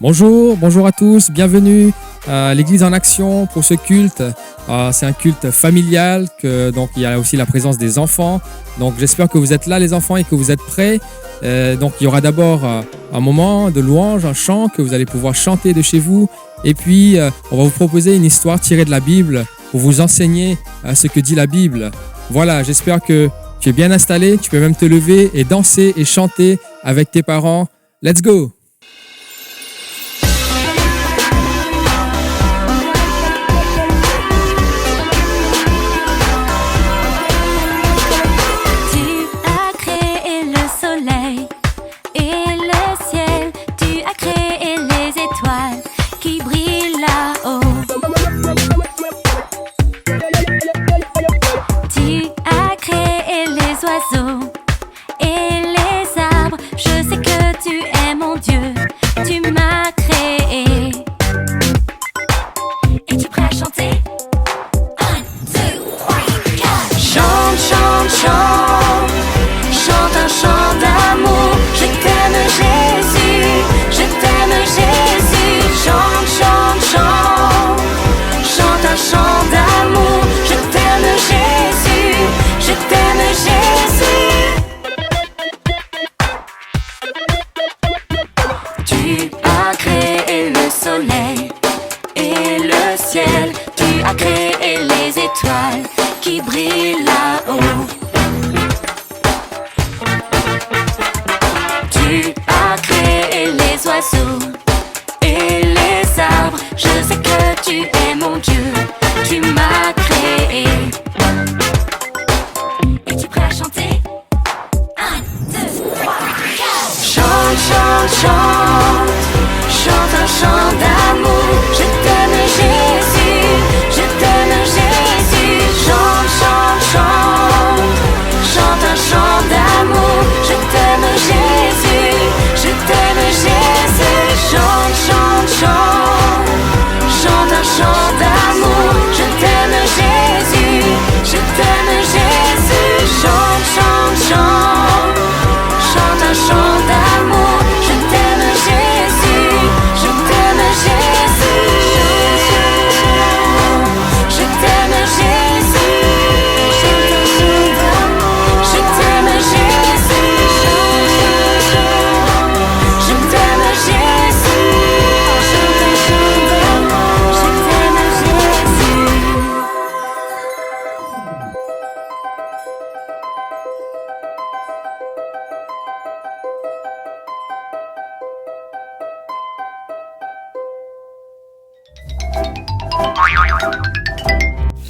Bonjour à tous, bienvenue à l'Église en action pour ce culte. C'est un culte familial, donc il y a aussi la présence des enfants. Donc j'espère que vous êtes là les enfants et que vous êtes prêts. Donc il y aura d'abord un moment de louange, un chant que vous allez pouvoir chanter de chez vous. Et puis on va vous proposer une histoire tirée de la Bible pour vous enseigner ce que dit la Bible. Voilà, j'espère que tu es bien installé, tu peux même te lever et danser et chanter avec tes parents. Let's go!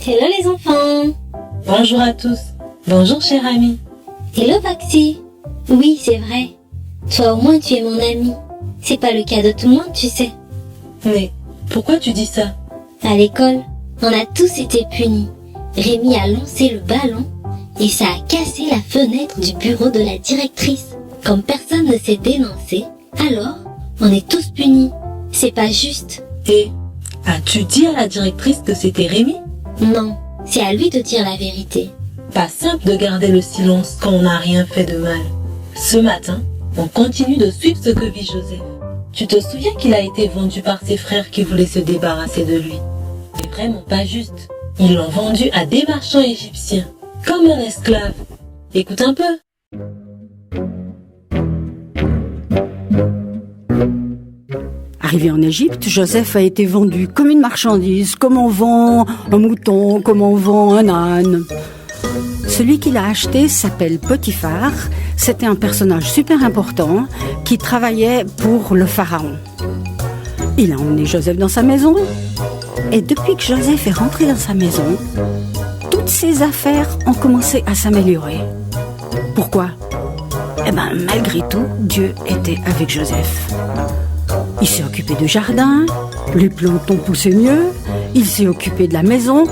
Hello les enfants. Bonjour à tous. Bonjour cher ami. Hello Baxi. Oui, c'est vrai. Toi au moins tu es mon ami. C'est pas le cas de tout le monde, tu sais. Mais pourquoi tu dis ça? À l'école, on a tous été punis. Rémi a lancé le ballon et ça a cassé la fenêtre du bureau de la directrice. Comme personne ne s'est dénoncé, alors on est tous punis. C'est pas juste. Et as-tu dit à la directrice que c'était Rémi? Non, c'est à lui de dire la vérité. Pas simple de garder le silence quand on n'a rien fait de mal. Ce matin, on continue de suivre ce que vit Joseph. Tu te souviens qu'il a été vendu par ses frères qui voulaient se débarrasser de lui? C'est vraiment pas juste. Ils l'ont vendu à des marchands égyptiens, comme un esclave. Écoute un peu. Arrivé en Égypte, Joseph a été vendu comme une marchandise, comme on vend un mouton, comme on vend un âne. Celui qui l'a acheté s'appelle Potiphar. C'était un personnage super important qui travaillait pour le pharaon. Il a emmené Joseph dans sa maison. Et depuis que Joseph est rentré dans sa maison, toutes ses affaires ont commencé à s'améliorer. Pourquoi? Malgré tout, Dieu était avec Joseph. Il s'est occupé du jardin, les plantes ont poussé mieux, il s'est occupé de la maison.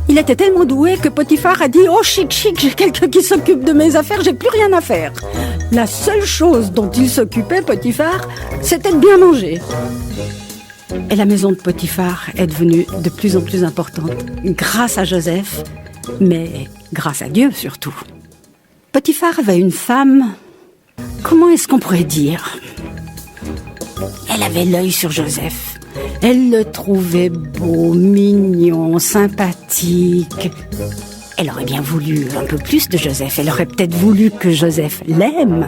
Il était tellement doué que Potiphar a dit « Oh chic, j'ai quelqu'un qui s'occupe de mes affaires, j'ai plus rien à faire ». La seule chose dont il s'occupait, Potiphar, c'était de bien manger. Et la maison de Potiphar est devenue de plus en plus importante grâce à Joseph, mais grâce à Dieu surtout. Potiphar avait une femme, comment est-ce qu'on pourrait dire? elle avait l'œil sur Joseph. Elle le trouvait beau, mignon, sympathique. Elle aurait bien voulu un peu plus de Joseph. Elle aurait peut-être voulu que Joseph l'aime.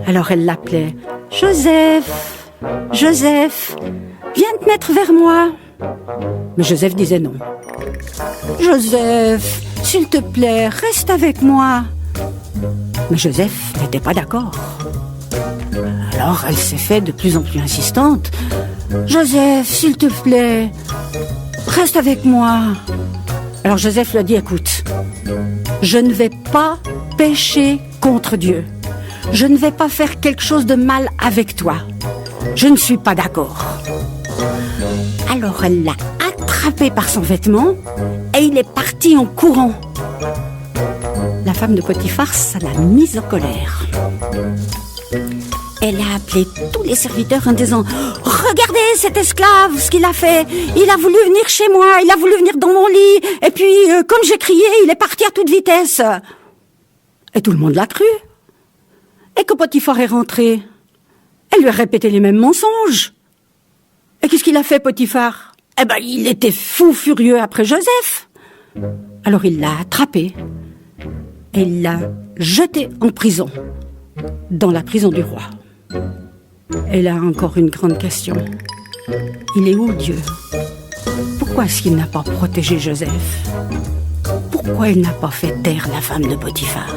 Alors elle l'appelait « Joseph, Joseph, viens te mettre vers moi !» Mais Joseph disait non. « Joseph, s'il te plaît, reste avec moi !» Mais Joseph n'était pas d'accord. Alors elle s'est fait de plus en plus insistante. « Joseph, s'il te plaît, reste avec moi !» Alors Joseph lui a dit « Écoute, je ne vais pas pécher contre Dieu. Je ne vais pas faire quelque chose de mal avec toi. Je ne suis pas d'accord. » Alors elle l'a attrapé par son vêtement et il est parti en courant. La femme de Potiphar, ça l'a mise en colère. Elle a appelé tous les serviteurs en disant « Regardez cet esclave, ce qu'il a fait. Il a voulu venir chez moi, il a voulu venir dans mon lit. Et puis, comme j'ai crié, il est parti à toute vitesse. » Et tout le monde l'a cru. Et quand Potiphar est rentré, elle lui a répété les mêmes mensonges. Et qu'est-ce qu'il a fait, Potiphar? Eh ben, il était fou furieux après Joseph. Alors il l'a attrapé et il l'a jeté en prison, dans la prison du roi. Et là, encore une grande question. Il est où, Dieu? Pourquoi est-ce qu'il n'a pas protégé Joseph? Pourquoi il n'a pas fait taire la femme de Potiphar?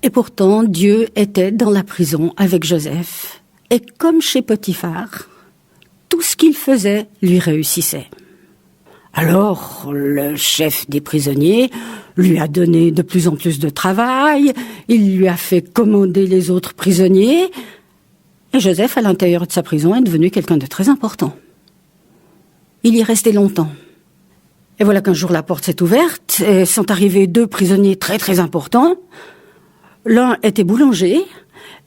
Et pourtant, Dieu était dans la prison avec Joseph. Et comme chez Potiphar, tout ce qu'il faisait lui réussissait. Alors, le chef des prisonniers lui a donné de plus en plus de travail, il lui a fait commander les autres prisonniers, et Joseph, à l'intérieur de sa prison, est devenu quelqu'un de très important. Il y est resté longtemps. Et voilà qu'un jour, la porte s'est ouverte, et sont arrivés 2 prisonniers très très importants. L'un était boulanger,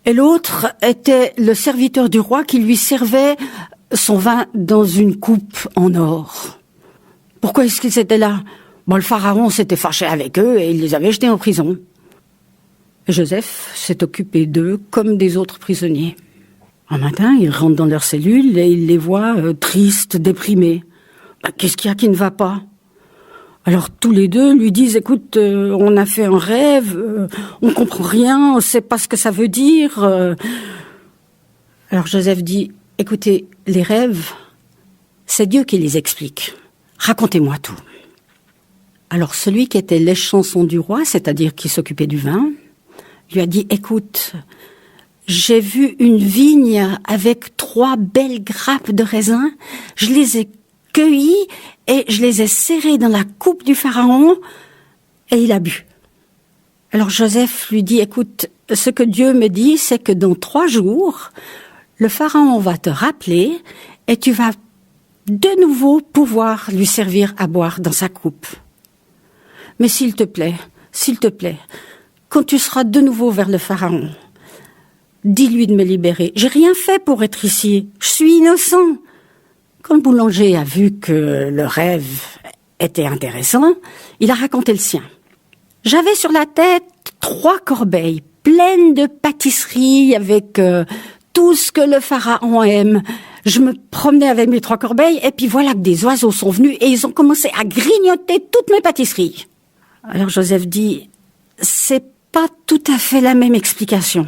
et l'autre était le serviteur du roi qui lui servait son vin dans une coupe en or. Pourquoi est-ce qu'ils étaient là? Le pharaon s'était fâché avec eux et il les avait jetés en prison. Et Joseph s'est occupé d'eux comme des autres prisonniers. Un matin, ils rentrent dans leur cellule et il les voit tristes, déprimés. Qu'est-ce qu'il y a qui ne va pas? Alors tous les 2 lui disent « Écoute, on a fait un rêve, on comprend rien, on ne sait pas ce que ça veut dire. » Alors Joseph dit « Écoutez, les rêves, c'est Dieu qui les explique. Racontez-moi tout. » Alors celui qui était l'échanson du roi, c'est-à-dire qui s'occupait du vin, lui a dit « Écoute, j'ai vu une vigne avec 3 belles grappes de raisin, je les ai cueillies et je les ai serrées dans la coupe du pharaon et il a bu. » Alors Joseph lui dit « Écoute, ce que Dieu me dit, c'est que dans 3 jours, le pharaon va te rappeler et tu vas de nouveau pouvoir lui servir à boire dans sa coupe. Mais s'il te plaît, quand tu seras de nouveau vers le pharaon, dis-lui de me libérer. J'ai rien fait pour être ici. Je suis innocent. » Quand le boulanger a vu que le rêve était intéressant, il a raconté le sien. « J'avais sur la tête 3 corbeilles pleines de pâtisseries avec tout ce que le pharaon aime. Je me promenais avec mes 3 corbeilles et puis voilà que des oiseaux sont venus et ils ont commencé à grignoter toutes mes pâtisseries. » Alors Joseph dit « C'est pas tout à fait la même explication.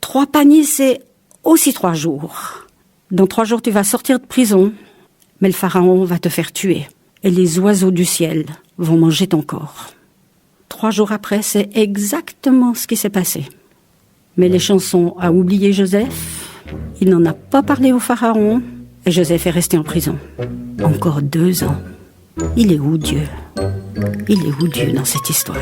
3 paniers, c'est aussi 3 jours. Dans 3 jours, tu vas sortir de prison, mais le pharaon va te faire tuer et les oiseaux du ciel vont manger ton corps. » 3 jours après, c'est exactement ce qui s'est passé. Mais l'échanson a oublié Joseph, il n'en a pas parlé au pharaon et Joseph est resté en prison. Encore 2 ans. Il est où Dieu? Il est où Dieu dans cette histoire?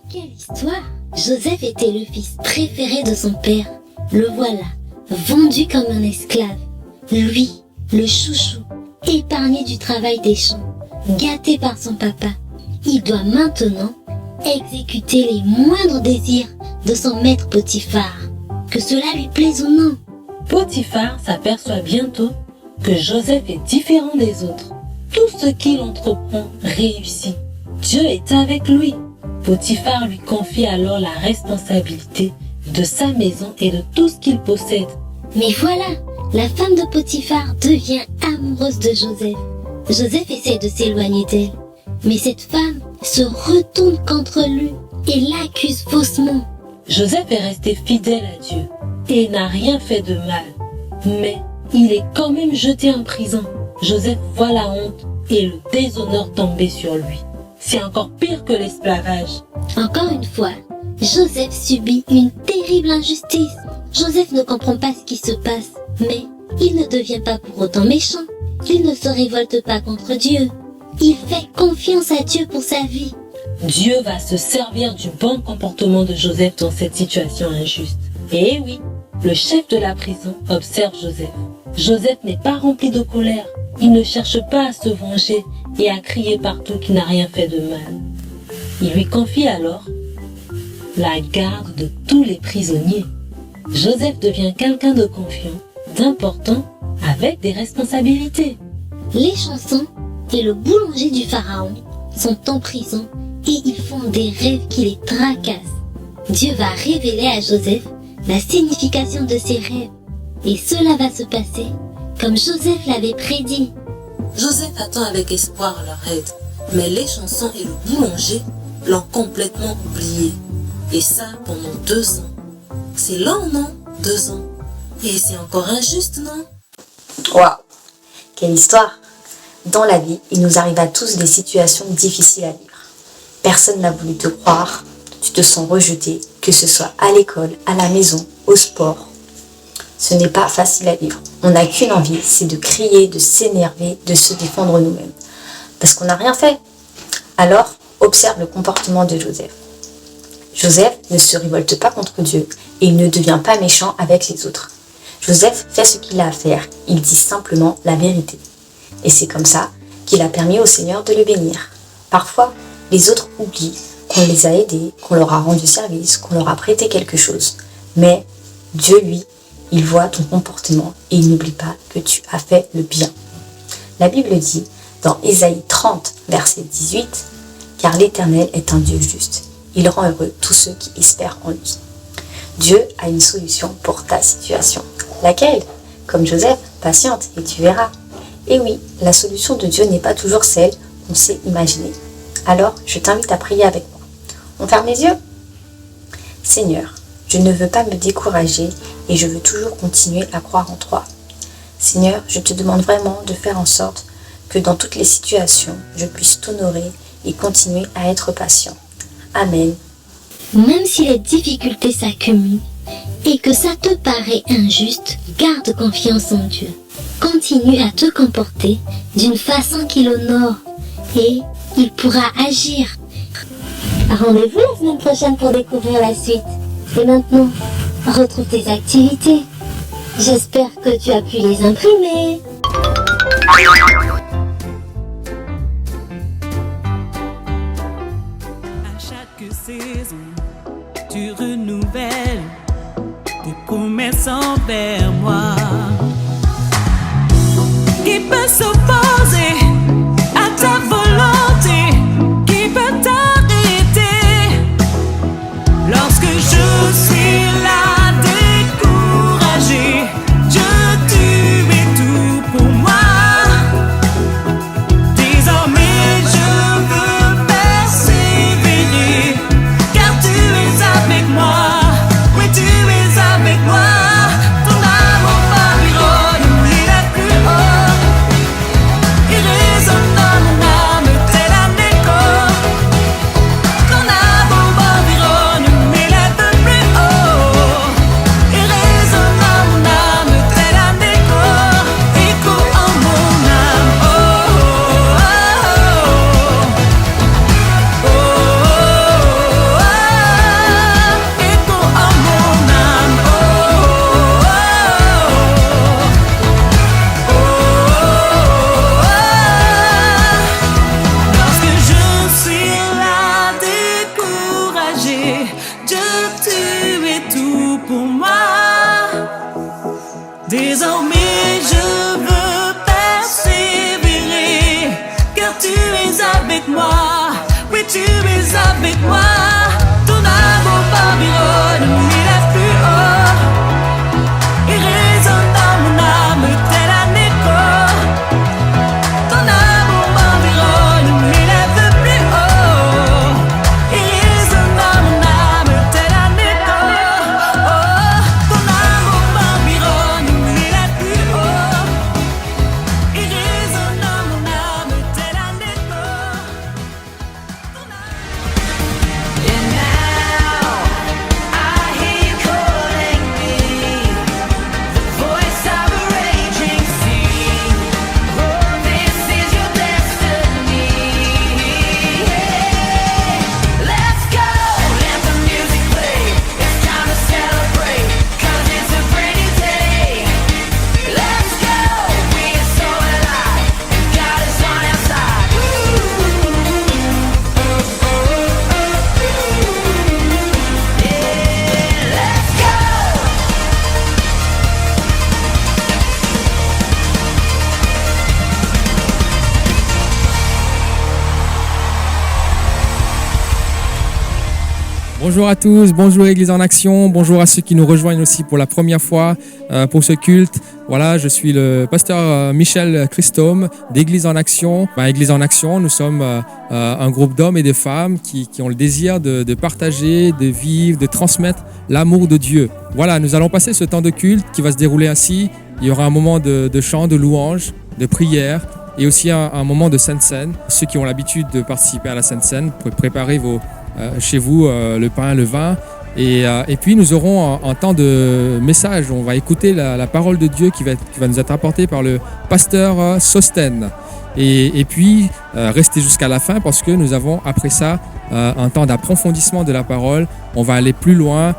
Quelle histoire! Joseph était le fils préféré de son père. Le voilà, vendu comme un esclave. Lui, le chouchou, épargné du travail des champs, gâté par son papa. Il doit maintenant exécuter les moindres désirs de son maître Potiphar, que cela lui plaise ou non. Potiphar s'aperçoit bientôt que Joseph est différent des autres. Tout ce qu'il entreprend réussit. Dieu est avec lui. Potiphar lui confie alors la responsabilité de sa maison et de tout ce qu'il possède. Mais voilà, la femme de Potiphar devient amoureuse de Joseph. Joseph essaie de s'éloigner d'elle, mais cette femme se retourne contre lui et l'accuse faussement. Joseph est resté fidèle à Dieu et n'a rien fait de mal. Mais il est quand même jeté en prison. Joseph voit la honte et le déshonneur tomber sur lui. C'est encore pire que l'esclavage. Encore une fois, Joseph subit une terrible injustice. Joseph ne comprend pas ce qui se passe, mais il ne devient pas pour autant méchant. Il ne se révolte pas contre Dieu. Il fait confiance à Dieu pour sa vie. Dieu va se servir du bon comportement de Joseph dans cette situation injuste. Et oui, le chef de la prison observe Joseph. Joseph n'est pas rempli de colère. Il ne cherche pas à se venger et à crier partout qu'il n'a rien fait de mal. Il lui confie alors la garde de tous les prisonniers. Joseph devient quelqu'un de confiant, d'important, avec des responsabilités. Les chansons et le boulanger du pharaon sont en prison et ils font des rêves qui les tracassent. Dieu va révéler à Joseph la signification de ses rêves et cela va se passer comme Joseph l'avait prédit. Joseph attend avec espoir leur aide, mais les chansons et le boulanger l'ont complètement oublié. Et ça pendant 2 ans. C'est long, non? 2 ans. Et c'est encore injuste, non? Waouh! Quelle histoire! Dans la vie, il nous arrive à tous des situations difficiles à vivre. Personne n'a voulu te croire, tu te sens rejeté, que ce soit à l'école, à la maison, au sport. Ce n'est pas facile à vivre. On n'a qu'une envie, c'est de crier, de s'énerver, de se défendre nous-mêmes. Parce qu'on n'a rien fait. Alors, observe le comportement de Joseph. Joseph ne se révolte pas contre Dieu et il ne devient pas méchant avec les autres. Joseph fait ce qu'il a à faire, il dit simplement la vérité. Et c'est comme ça qu'il a permis au Seigneur de le bénir. Parfois, les autres oublient qu'on les a aidés, qu'on leur a rendu service, qu'on leur a prêté quelque chose. Mais Dieu, lui, il voit ton comportement et il n'oublie pas que tu as fait le bien. La Bible dit dans Ésaïe 30, verset 18, « Car l'Éternel est un Dieu juste. Il rend heureux tous ceux qui espèrent en lui. » Dieu a une solution pour ta situation. Laquelle? Comme Joseph, patiente et tu verras. Et oui, la solution de Dieu n'est pas toujours celle qu'on s'est imaginée. Alors, je t'invite à prier avec moi. On ferme les yeux? Seigneur, je ne veux pas me décourager et je veux toujours continuer à croire en toi. Seigneur, je te demande vraiment de faire en sorte que dans toutes les situations, je puisse t'honorer et continuer à être patient. Amen. Même si les difficultés s'accumulent et que ça te paraît injuste, garde confiance en Dieu. Continue à te comporter d'une façon qui l'honore et il pourra agir. Rendez-vous la semaine prochaine pour découvrir la suite. Et maintenant, retrouve tes activités. J'espère que tu as pu les imprimer. À chaque saison, tu renouvelles tes promesses envers moi. Qui peut s'opposer à ta volonté? Qui peut t'arrêter lorsque je suis là découragé? Dieu, tu es tout pour moi. Désormais je veux persévérer, car tu es avec moi. Oui, tu es avec moi. Ton amour m'environne, il est plus haut. Il résonne dans mon âme tel un écho. Ton amour m'environne, il est plus haut. Il résonne dans mon âme tel un écho. Écho en mon âme. Oh, oh, oh, oh. Oh, oh, oh. Écho en mon âme. Oh, oh, oh. Oh, oh, oh. Lorsque je suis là découragé, Dieu, tu es tout pour moi. Désormais je veux persévérer, car tu es avec moi. Oui, tu es avec moi. Bonjour à tous, bonjour Église en Action, bonjour à ceux qui nous rejoignent aussi pour la première fois pour ce culte. Voilà, je suis le pasteur Michel Christome d'Église en Action. Église en Action, nous sommes un groupe d'hommes et de femmes qui ont le désir de partager, de vivre, de transmettre l'amour de Dieu. Voilà, nous allons passer ce temps de culte qui va se dérouler ainsi. Il y aura un moment de chant, de louange, de prière et aussi un moment de Sainte Seine. Ceux qui ont l'habitude de participer à la Sainte Seine, préparez chez vous le pain, le vin. Et puis nous aurons un temps de message. On va écouter la parole de Dieu qui va nous être apportée par le pasteur Sosten. Et puis restez jusqu'à la fin parce que nous avons après ça un temps d'approfondissement de la parole. On va aller plus loin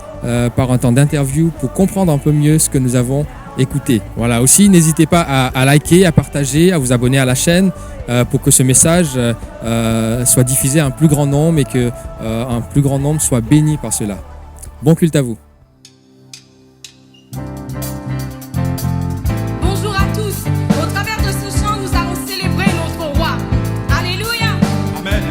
par un temps d'interview pour comprendre un peu mieux ce que nous avons écouté. Voilà, aussi n'hésitez pas à liker, à partager, à vous abonner à la chaîne pour que ce message soit diffusé à un plus grand nombre et que un plus grand nombre soit béni par cela. Bon culte à vous. Bonjour à tous. Au travers de ce chant, nous allons célébrer notre roi. Alléluia. Amen.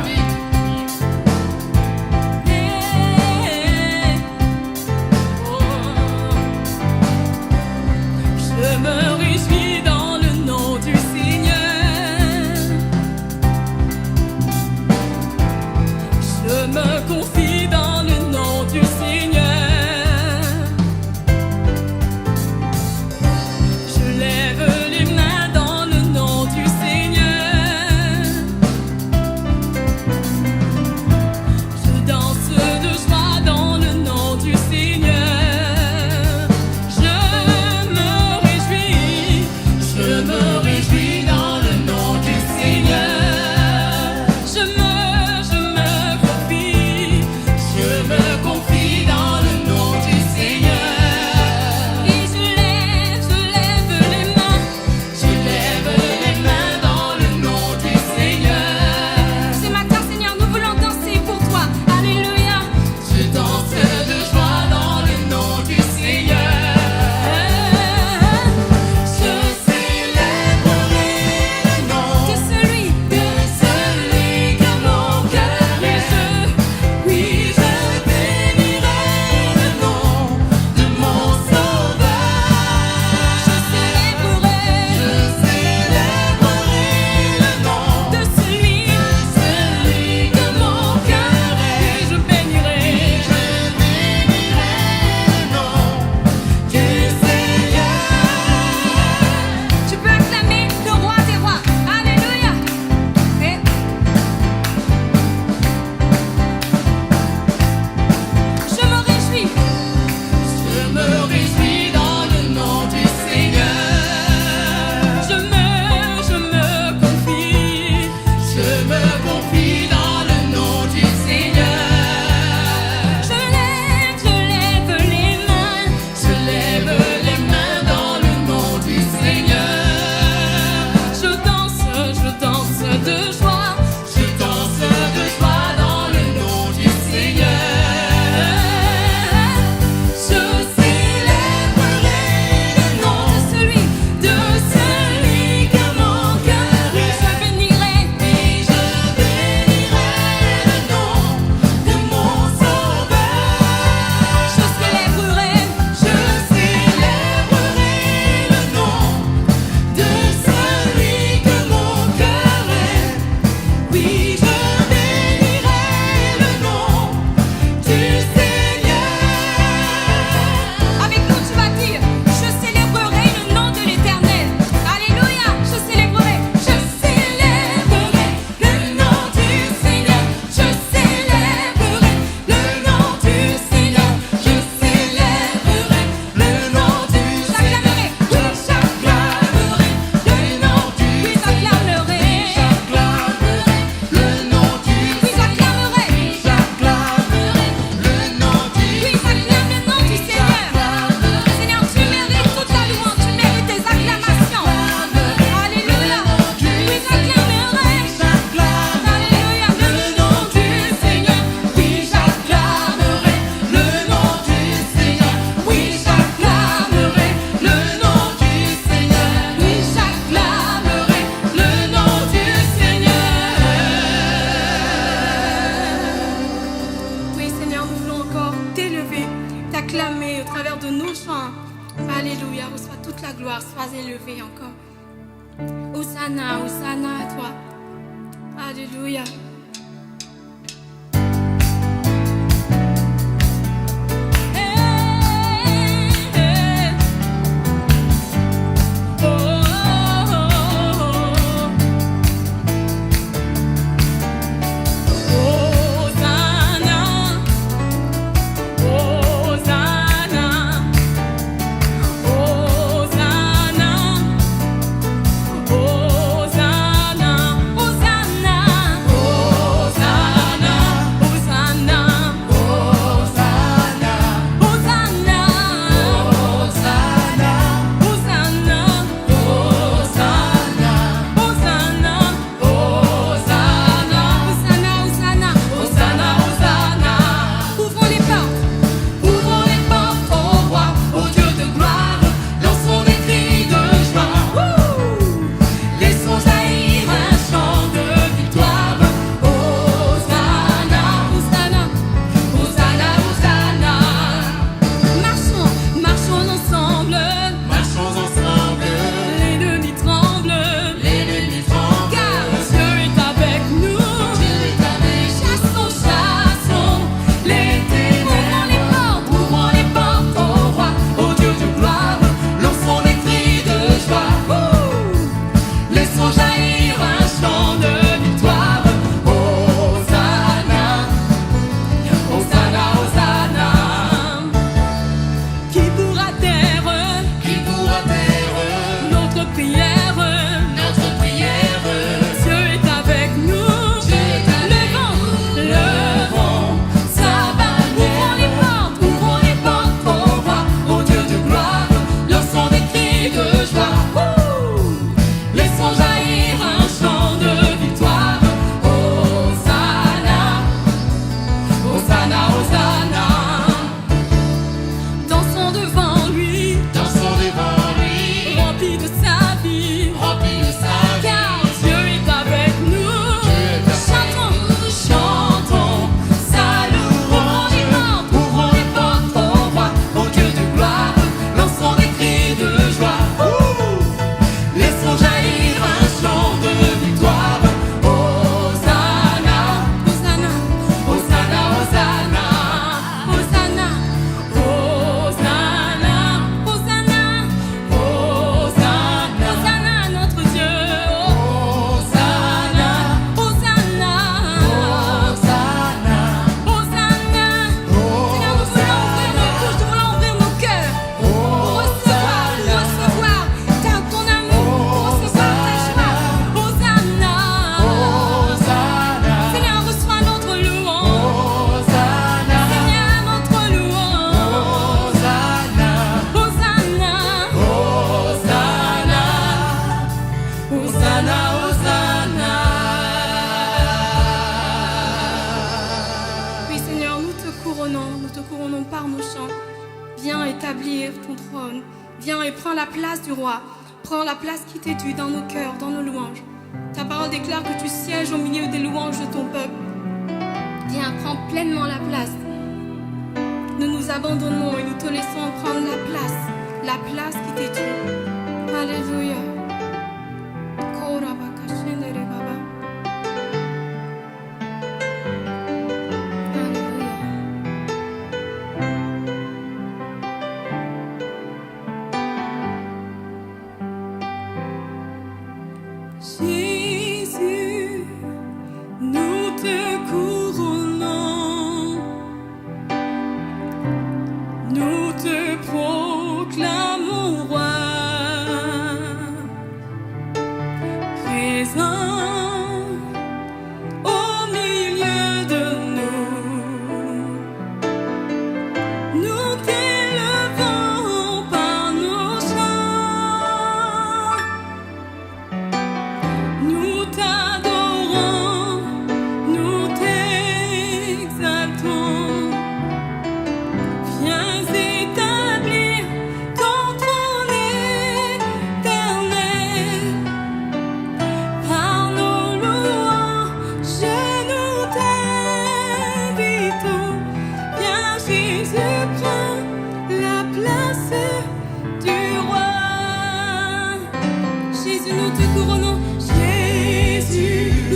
Je me réjouis dans le nom du Seigneur. Je me confie dans le nom du Seigneur. t'élever, t'acclamer au travers de nos chants. Alléluia, reçois toute la gloire, sois élevé encore. Hosanna, Hosanna à toi. Alléluia. Viens et prends la place du roi. Prends la place qui t'est due dans nos cœurs, dans nos louanges. Ta parole déclare que tu sièges au milieu des louanges de ton peuple. Viens, prends pleinement la place. Nous nous abandonnons et nous te laissons prendre la place qui t'est due. Alléluia. Jésus, nous te couronnons, nous te proclamons roi.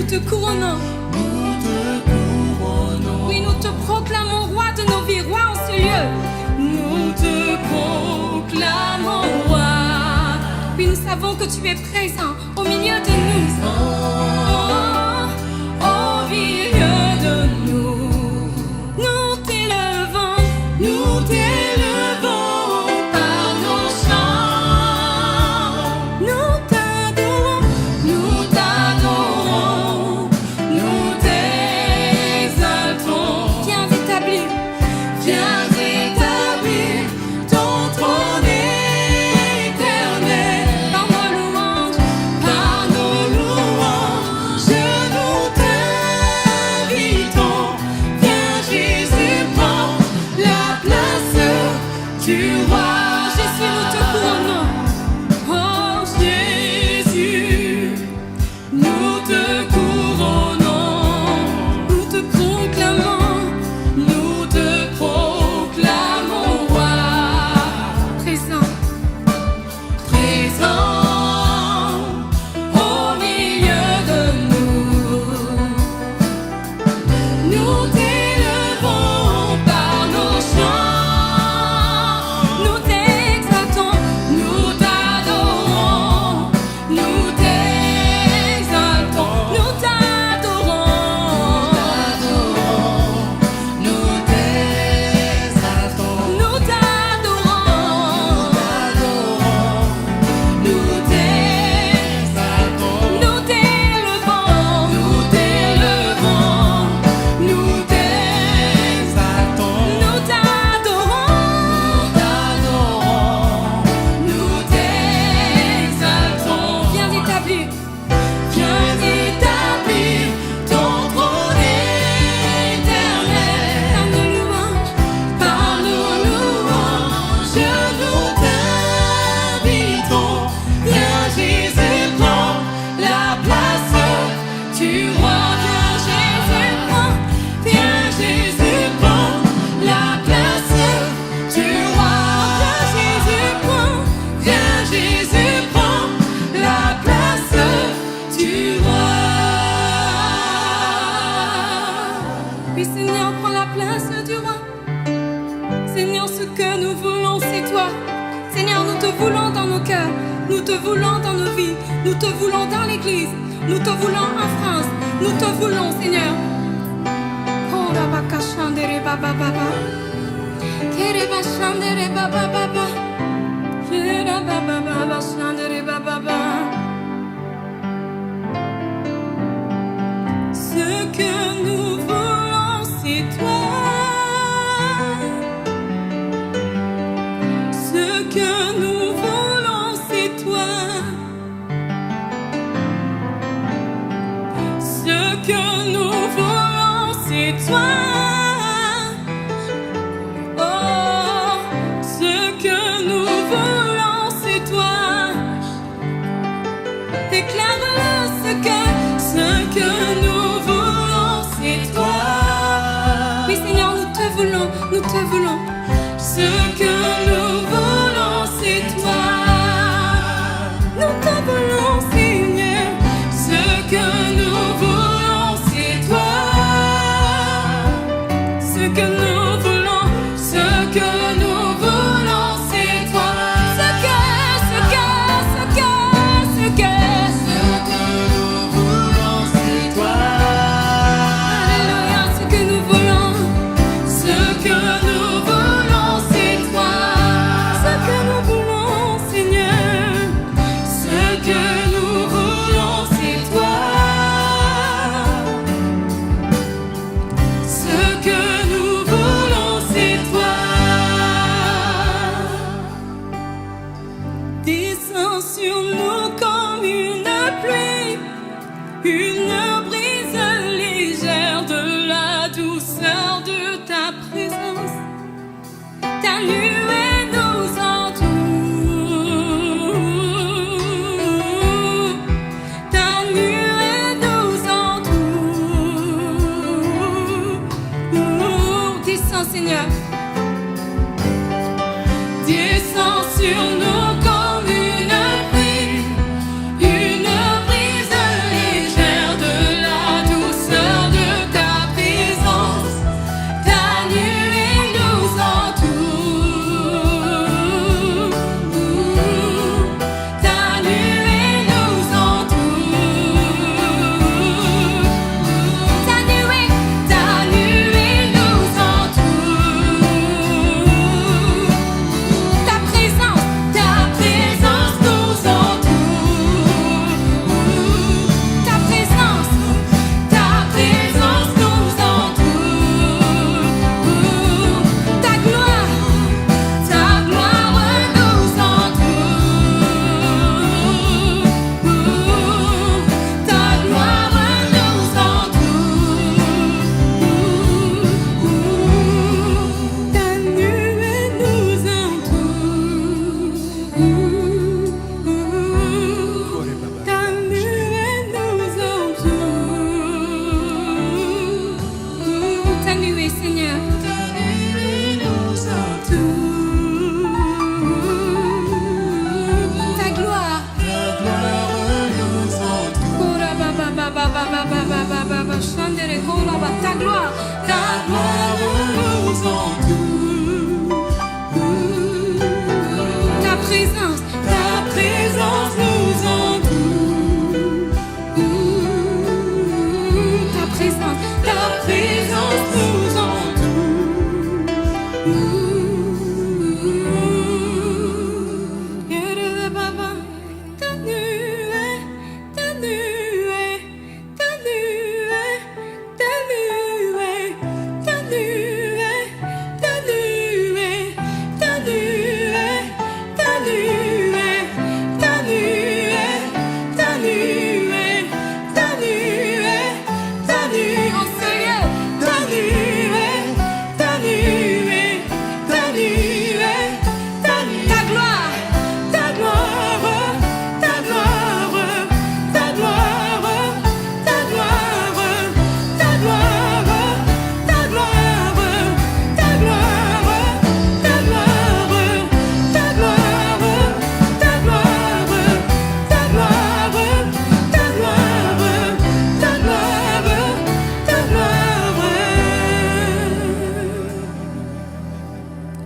Nous te couronnons. Oui, nous te proclamons roi de nos vies, roi en ce lieu. Nous te proclamons roi. Oui, nous savons que tu es présent au milieu de nous. Au milieu de nous. Nous t'élevons par nos chants. Nous t'adorons, nous t'exaltons. Viens établir ton trône éternel. Par nos louanges, nous t'invitons. Viens Jésus, prends la place du roi. Jésus, nous te couronnons. Oh Jésus, nous te couronnons. Nous te proclamons roi. Présent au milieu de nous. Nous t'élevons par nos chants. Nous t'exaltons, nous t'adorons. Nous t'exaltons, nous t'adorons. Nous t'exaltons, nous t'adorons. Nous t'exaltons, nous t'élevons, nous t'exaltons, nous t'adorons, nous t'exaltons. Viens établir ton trône éternel. Par nos louanges, nous t'invitons. Viens Jésus, prends la place du roi. Viens Jésus, prends la place du roi. Viens Jésus, prends la place du roi. Oui Seigneur, prends la place du roi. Seigneur, ce que nous voulons, c'est toi. Seigneur, nous te voulons dans nos cœurs. Nous te voulons dans nos vies. Nous te voulons dans l'église. Nous te voulons en France. Nous te voulons, Seigneur. Oh, la baka chandere baba baba. Kere ba chandere baba baba. Kere baba baba chandere baba baba. Ce que nous voulons, c'est toi. Ce que nous voulons, c'est toi. Ce que nous voulons, c'est toi. Oh, ce que nous voulons, c'est toi. Déclare ce que nous voulons, c'est toi. Oui Seigneur, nous te voulons, nous te voulons. Ce que nous voulons, c'est toi. Nous te voulons, Seigneur. Ce que nous voulons, c'est toi. Ce que nous voulons, ce que nous voulons, c'est toi. Ce que nous voulons, c'est toi. Alléluia, ce que nous voulons, ce que nous voulons, c'est toi. Ce que nous voulons, Seigneur. Ce que nous voulons, c'est toi. Ce que nous voulons, c'est toi. Descends sur nous comme une pluie, une brise légère, de la douceur de ta présence. Ta nuée nous entoure. Ta nuée nous entoure. Descends Seigneur. Descends sur nous comme une pluie, une brise légère, de la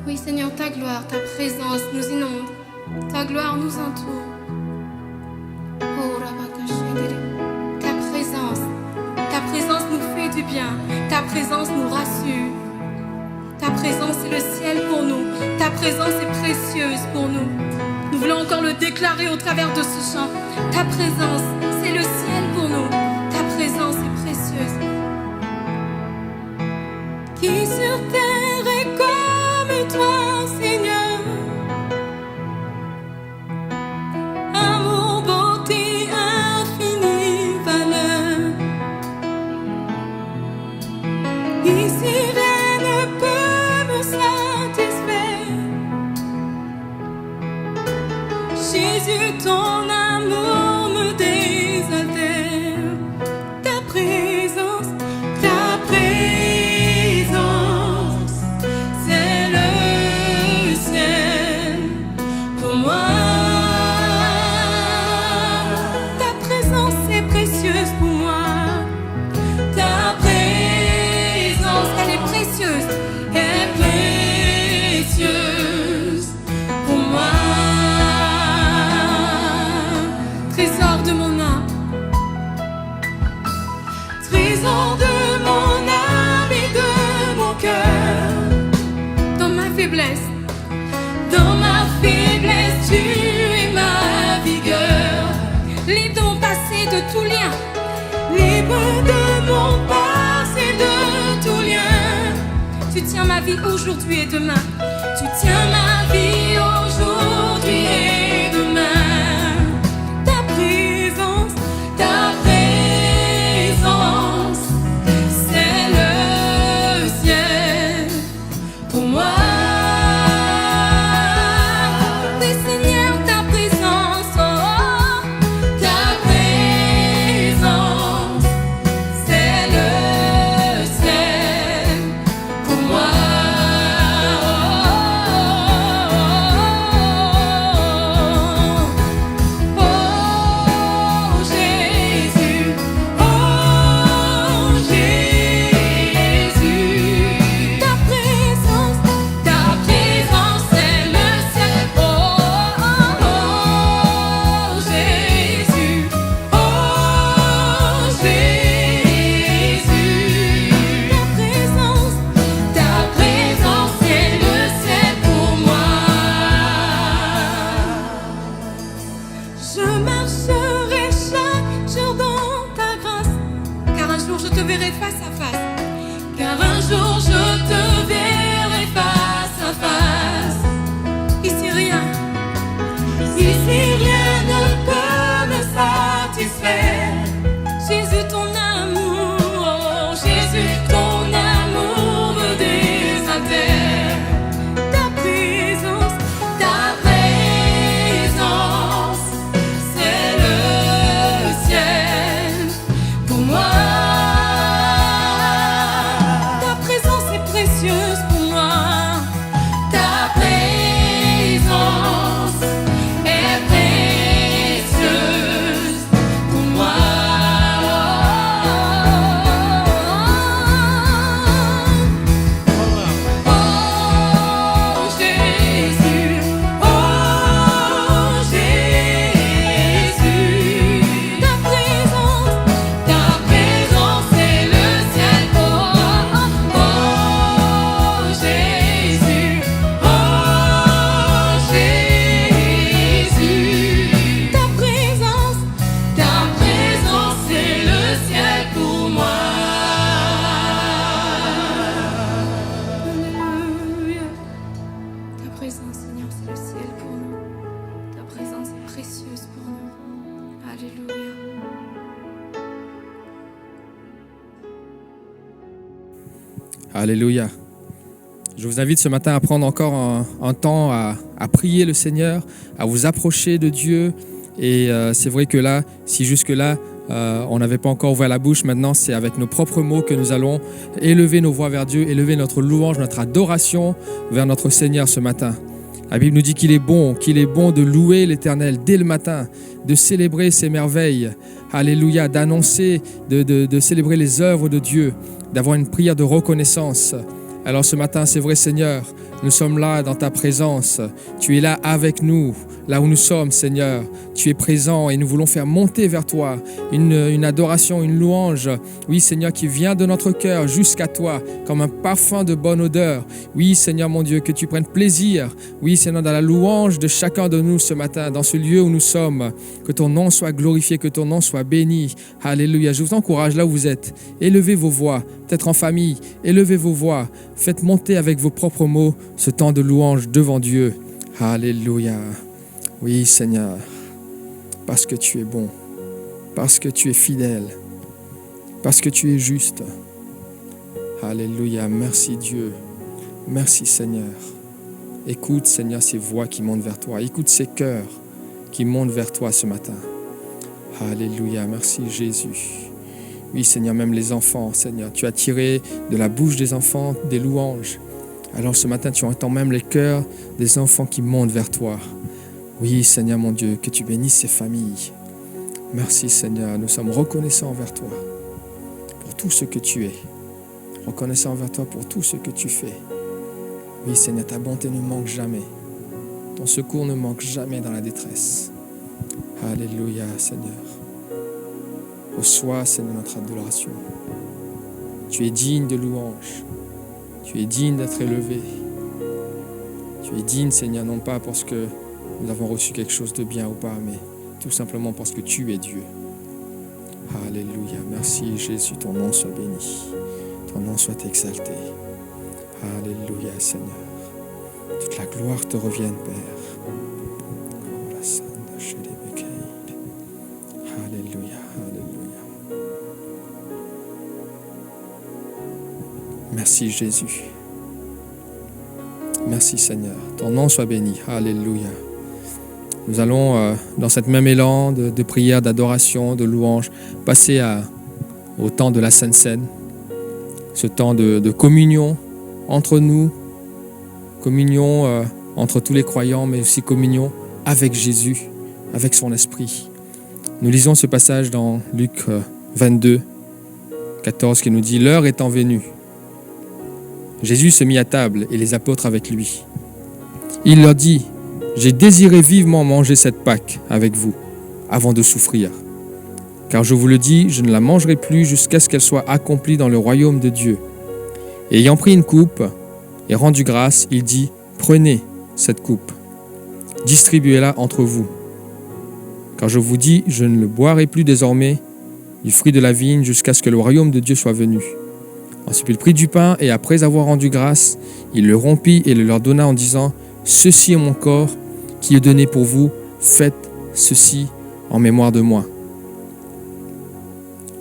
Oui, Seigneur, ta gloire, ta présence nous inonde. Ta gloire nous entoure. Oh, Rabakashedere. Ta présence nous fait du bien. Ta présence nous rassure. Ta présence est le ciel pour nous. Ta présence est précieuse pour nous. Nous voulons encore le déclarer au travers de ce chant. Ta présence, c'est le ciel pour nous. Ta présence est précieuse. Qui sur terre est comme toi, Seigneur? Amour, beauté, infinie valeur. Ici rien ne peut me satisfaire. Jésus, ton amour me désaltère. Ta présence, c'est le ciel pour moi. Ta présence est précieuse pour moi. Ta présence, elle est précieuse, pour moi. Trésor de mon âme, trésor de mon âme et de mon cœur. Dans ma faiblesse, tu es ma vigueur. Libre de mon passé, de tout lien. Libre de mon passé, de tout lien. Tu tiens ma vie aujourd'hui et demain. Tu tiens ma vie aujourd'hui et demain. Ta présence, c'est le ciel pour moi. Oui, Seigneur, ta présence, oh, ta présence, c'est le ciel pour moi. Alléluia. Je vous invite ce matin à prendre encore un temps à prier le Seigneur, à vous approcher de Dieu. Et c'est vrai que là, si jusque-là, on n'avait pas encore ouvert la bouche, maintenant c'est avec nos propres mots que nous allons élever nos voix vers Dieu, élever notre louange, notre adoration vers notre Seigneur ce matin. La Bible nous dit qu'il est bon de louer l'Éternel dès le matin, de célébrer ses merveilles, alléluia, d'annoncer, de célébrer les œuvres de Dieu, d'avoir une prière de reconnaissance. Alors ce matin, c'est vrai Seigneur, nous sommes là dans ta présence, tu es là avec nous, là où nous sommes Seigneur, tu es présent et nous voulons faire monter vers toi une adoration, une louange, oui Seigneur, qui vient de notre cœur jusqu'à toi, comme un parfum de bonne odeur. Oui Seigneur mon Dieu, que tu prennes plaisir, oui Seigneur, dans la louange de chacun de nous ce matin, dans ce lieu où nous sommes, que ton nom soit glorifié, que ton nom soit béni. Alléluia, je vous encourage là où vous êtes, élevez vos voix, peut-être en famille, élevez vos voix, faites monter avec vos propres mots ce temps de louange devant Dieu. Alléluia. Oui Seigneur, parce que tu es bon, parce que tu es fidèle, parce que tu es juste. Alléluia, merci Dieu, merci Seigneur. Écoute Seigneur ces voix qui montent vers toi, écoute ces cœurs qui montent vers toi ce matin. Alléluia, merci Jésus. Oui Seigneur, même les enfants, Seigneur, tu as tiré de la bouche des enfants des louanges. Alors ce matin, tu entends même les cœurs des enfants qui montent vers toi. Oui, Seigneur mon Dieu, que tu bénisses ces familles. Merci Seigneur, nous sommes reconnaissants envers toi pour tout ce que tu es. Reconnaissants envers toi pour tout ce que tu fais. Oui Seigneur, ta bonté ne manque jamais. Ton secours ne manque jamais dans la détresse. Alléluia Seigneur. Reçois Seigneur notre adoration. Tu es digne de louange. Tu es digne d'être élevé. Tu es digne Seigneur, non pas parce que nous avons reçu quelque chose de bien ou pas, mais tout simplement parce que tu es Dieu. Alléluia. Merci Jésus, ton nom soit béni. Ton nom soit exalté. Alléluia Seigneur. Toute la gloire te revienne Père. Alléluia, alléluia. Merci Jésus. Merci Seigneur. Ton nom soit béni. Alléluia. Nous allons, dans cette même élan de prière, d'adoration, de louange, passer au temps de la Sainte Seine, ce temps de communion entre nous, communion entre tous les croyants, mais aussi communion avec Jésus, avec son Esprit. Nous lisons ce passage dans Luc 22, 14, qui nous dit « L'heure étant venue, Jésus se mit à table et les apôtres avec lui. Il leur dit « J'ai désiré vivement manger cette Pâque avec vous, avant de souffrir. Car je vous le dis, je ne la mangerai plus jusqu'à ce qu'elle soit accomplie dans le royaume de Dieu. » Et ayant pris une coupe et rendu grâce, il dit « Prenez cette coupe, distribuez-la entre vous. Car je vous dis, je ne le boirai plus désormais du fruit de la vigne jusqu'à ce que le royaume de Dieu soit venu. » Ensuite il prit du pain et après avoir rendu grâce, il le rompit et le leur donna en disant « Ceci est mon corps qui est donné pour vous, faites ceci en mémoire de moi. »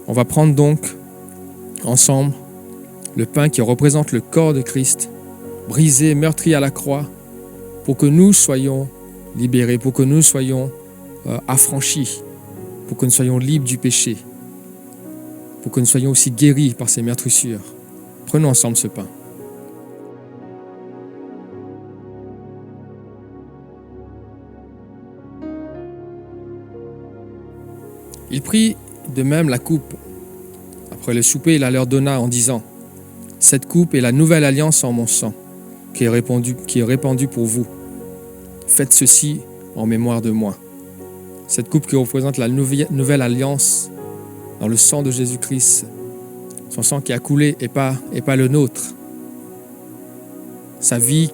On va prendre donc ensemble le pain qui représente le corps de Christ, brisé, meurtri à la croix, pour que nous soyons libérés, pour que nous soyons affranchis, pour que nous soyons libres du péché, pour que nous soyons aussi guéris par ces meurtrissures. Prenons ensemble ce pain. Il prit de même la coupe. Après le souper, il la leur donna en disant « Cette coupe est la nouvelle alliance en mon sang, qui est répandue pour vous. Faites ceci en mémoire de moi. » Cette coupe qui représente la nouvelle alliance dans le sang de Jésus-Christ, son sang qui a coulé et pas le nôtre. Sa vie,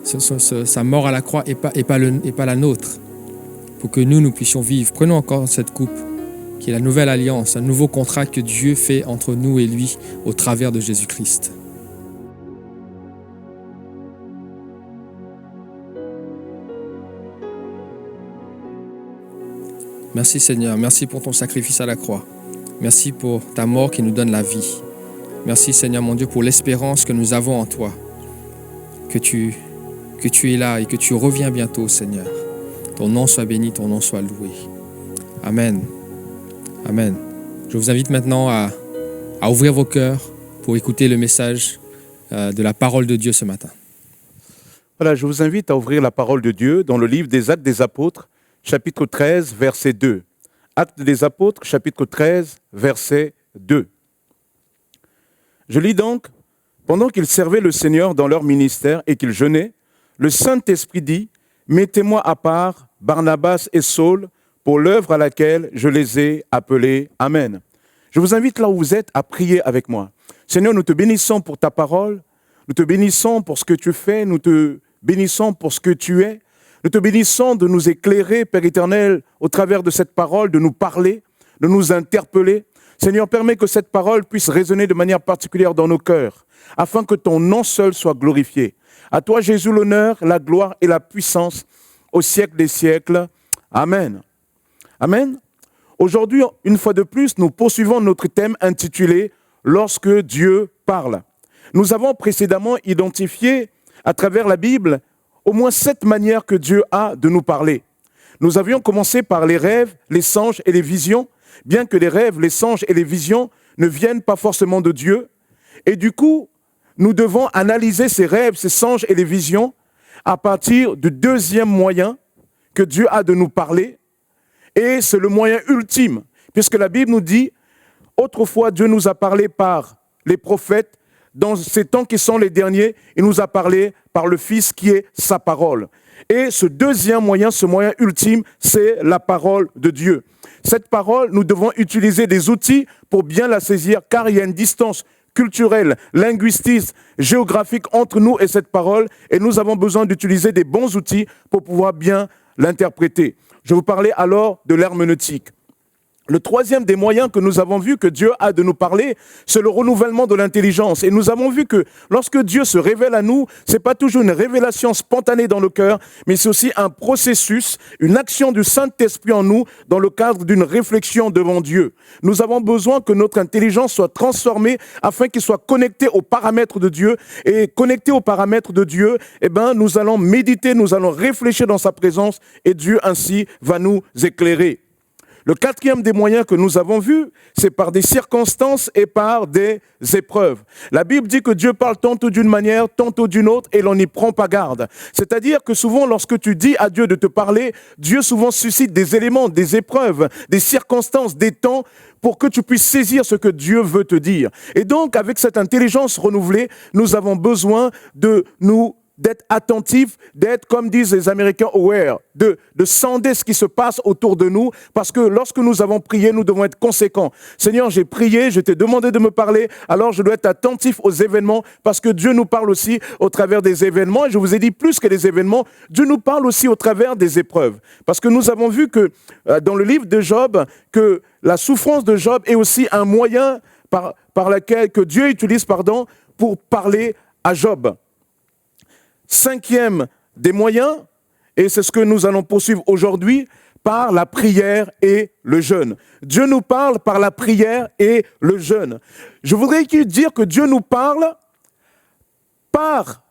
sa mort à la croix et pas la nôtre, pour que nous puissions vivre. Prenons encore cette coupe, qui est la nouvelle alliance, un nouveau contrat que Dieu fait entre nous et lui au travers de Jésus-Christ. Merci Seigneur, merci pour ton sacrifice à la croix. Merci pour ta mort qui nous donne la vie. Merci Seigneur mon Dieu pour l'espérance que nous avons en toi. Que tu es là et que tu reviens bientôt Seigneur. Ton nom soit béni, ton nom soit loué. Amen. Amen. Je vous invite maintenant à ouvrir vos cœurs pour écouter le message de la parole de Dieu ce matin. Voilà, je vous invite à ouvrir la parole de Dieu dans le livre des Actes des Apôtres, chapitre 13, verset 2. Actes des Apôtres, chapitre 13, verset 2. Je lis donc, « Pendant qu'ils servaient le Seigneur dans leur ministère et qu'ils jeûnaient, le Saint-Esprit dit, « Mettez-moi à part Barnabas et Saul pour l'œuvre à laquelle je les ai appelés. » Amen. Je vous invite là où vous êtes à prier avec moi. Seigneur, nous te bénissons pour ta parole, nous te bénissons pour ce que tu fais, nous te bénissons pour ce que tu es. Nous te bénissons de nous éclairer, Père éternel, au travers de cette parole, de nous parler, de nous interpeller. Seigneur, permets que cette parole puisse résonner de manière particulière dans nos cœurs, afin que ton nom seul soit glorifié. À toi, Jésus, l'honneur, la gloire et la puissance au siècle des siècles. Amen. Amen. Aujourd'hui, une fois de plus, nous poursuivons notre thème intitulé « Lorsque Dieu parle ». Nous avons précédemment identifié à travers la Bible au moins 7 manières que Dieu a de nous parler. Nous avions commencé par les rêves, les songes et les visions, bien que les rêves, les songes et les visions ne viennent pas forcément de Dieu. Et du coup, nous devons analyser ces rêves, ces songes et les visions à partir du deuxième moyen que Dieu a de nous parler. Et c'est le moyen ultime, puisque la Bible nous dit, autrefois Dieu nous a parlé par les prophètes, dans ces temps qui sont les derniers, il nous a parlé par le Fils qui est sa parole. Et ce deuxième moyen, ce moyen ultime, c'est la parole de Dieu. Cette parole, nous devons utiliser des outils pour bien la saisir, car il y a une distance culturelle, linguistique, géographique entre nous et cette parole, et nous avons besoin d'utiliser des bons outils pour pouvoir bien l'interpréter. Je vais vous parler alors de l'herméneutique. Le troisième des moyens que nous avons vu que Dieu a de nous parler, c'est le renouvellement de l'intelligence. Et nous avons vu que lorsque Dieu se révèle à nous, c'est pas toujours une révélation spontanée dans le cœur, mais c'est aussi un processus, une action du Saint-Esprit en nous dans le cadre d'une réflexion devant Dieu. Nous avons besoin que notre intelligence soit transformée afin qu'il soit connecté aux paramètres de Dieu. Et connecté aux paramètres de Dieu, nous allons méditer, nous allons réfléchir dans sa présence et Dieu ainsi va nous éclairer. Le quatrième des moyens que nous avons vus, c'est par des circonstances et par des épreuves. La Bible dit que Dieu parle tantôt d'une manière, tantôt d'une autre, et l'on n'y prend pas garde. C'est-à-dire que souvent, lorsque tu dis à Dieu de te parler, Dieu souvent suscite des éléments, des épreuves, des circonstances, des temps, pour que tu puisses saisir ce que Dieu veut te dire. Et donc, avec cette intelligence renouvelée, nous avons besoin d'être attentifs, d'être, comme disent les Américains, aware, de sonder ce qui se passe autour de nous, parce que lorsque nous avons prié, nous devons être conséquents. Seigneur, j'ai prié, je t'ai demandé de me parler, alors je dois être attentif aux événements, parce que Dieu nous parle aussi au travers des événements, et je vous ai dit plus que les événements, Dieu nous parle aussi au travers des épreuves. Parce que nous avons vu que dans le livre de Job, que la souffrance de Job est aussi un moyen par lequel que Dieu utilise pour parler à Job. Cinquième des moyens, et c'est ce que nous allons poursuivre aujourd'hui, par la prière et le jeûne. Dieu nous parle par la prière et le jeûne. Je voudrais dire que Dieu nous parle par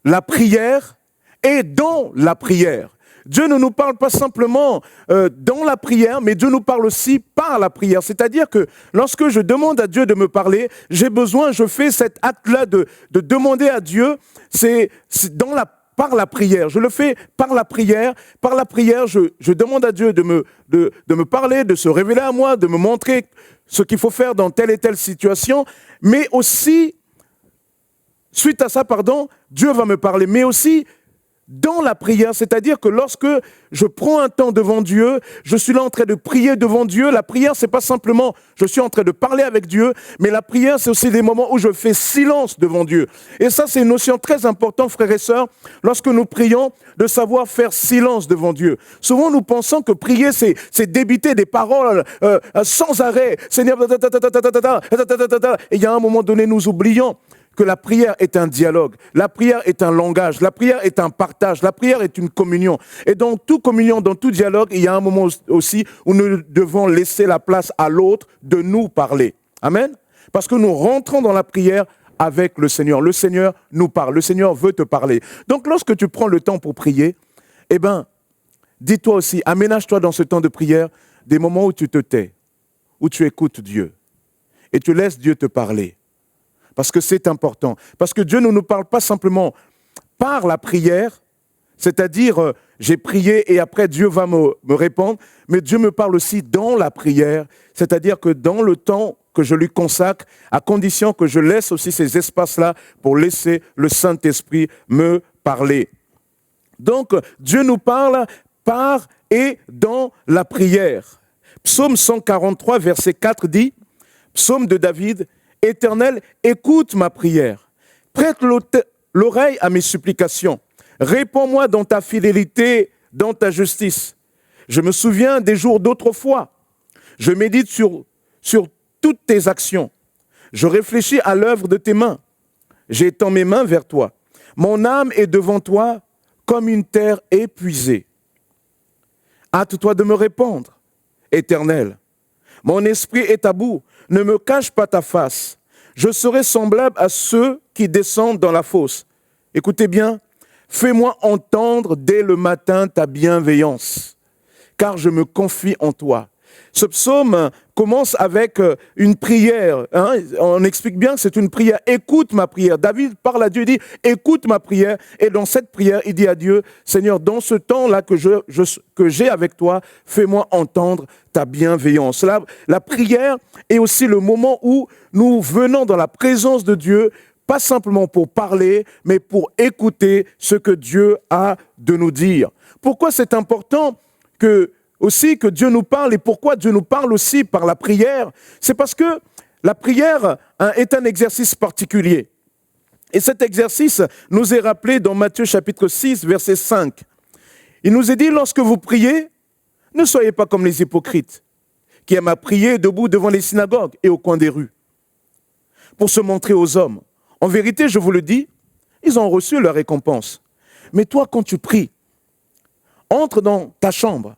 la prière et dans la prière. Dieu ne nous parle pas simplement dans la prière, mais Dieu nous parle aussi par la prière. C'est-à-dire que lorsque je demande à Dieu de me parler, je fais cet acte-là de demander à Dieu, c'est par la prière. Je le fais par la prière. Par la prière, je demande à Dieu de me parler, de se révéler à moi, de me montrer ce qu'il faut faire dans telle et telle situation. Mais aussi, suite à ça, Dieu va me parler. Mais aussi, dans la prière, c'est-à-dire que lorsque je prends un temps devant Dieu, je suis là en train de prier devant Dieu. La prière, c'est pas simplement je suis en train de parler avec Dieu, mais la prière, c'est aussi des moments où je fais silence devant Dieu. Et ça, c'est une notion très importante, frères et sœurs, lorsque nous prions, de savoir faire silence devant Dieu. Souvent, nous pensons que prier, c'est débiter des paroles sans arrêt. Seigneur, et il y a un moment donné, nous oublions que la prière est un dialogue, la prière est un langage, la prière est un partage, la prière est une communion. Et dans toute communion, dans tout dialogue, il y a un moment aussi où nous devons laisser la place à l'autre de nous parler. Amen. Parce que nous rentrons dans la prière avec le Seigneur. Le Seigneur nous parle, le Seigneur veut te parler. Donc lorsque tu prends le temps pour prier, eh bien, dis-toi aussi, aménage-toi dans ce temps de prière des moments où tu te tais, où tu écoutes Dieu et tu laisses Dieu te parler. Parce que c'est important. Parce que Dieu ne nous parle pas simplement par la prière, c'est-à-dire j'ai prié et après Dieu va me répondre, mais Dieu me parle aussi dans la prière, c'est-à-dire que dans le temps que je lui consacre, à condition que je laisse aussi ces espaces-là pour laisser le Saint-Esprit me parler. Donc, Dieu nous parle par et dans la prière. Psaume 143, verset 4 dit, Psaume de David, « Éternel, écoute ma prière, prête l'oreille à mes supplications, réponds-moi dans ta fidélité, dans ta justice. Je me souviens des jours d'autrefois, je médite sur toutes tes actions, je réfléchis à l'œuvre de tes mains, j'étends mes mains vers toi, mon âme est devant toi comme une terre épuisée. Hâte-toi de me répondre, Éternel. Mon esprit est à bout, ne me cache pas ta face. Je serai semblable à ceux qui descendent dans la fosse. Écoutez bien, fais-moi entendre dès le matin ta bienveillance, car je me confie en toi. Ce psaume commence avec une prière. On explique bien que c'est une prière. Écoute ma prière. David parle à Dieu, il dit, écoute ma prière. Et dans cette prière, il dit à Dieu, Seigneur, dans ce temps-là que j'ai avec toi, fais-moi entendre ta bienveillance. La prière est aussi le moment où nous venons dans la présence de Dieu, pas simplement pour parler, mais pour écouter ce que Dieu a de nous dire. Pourquoi c'est important que Dieu nous parle et pourquoi Dieu nous parle aussi par la prière? C'est parce que la prière est un exercice particulier. Et cet exercice nous est rappelé dans Matthieu chapitre 6, verset 5. Il nous est dit, lorsque vous priez, ne soyez pas comme les hypocrites, qui aiment à prier debout devant les synagogues et au coin des rues, pour se montrer aux hommes. En vérité, je vous le dis, ils ont reçu leur récompense. Mais toi, quand tu pries, entre dans ta chambre,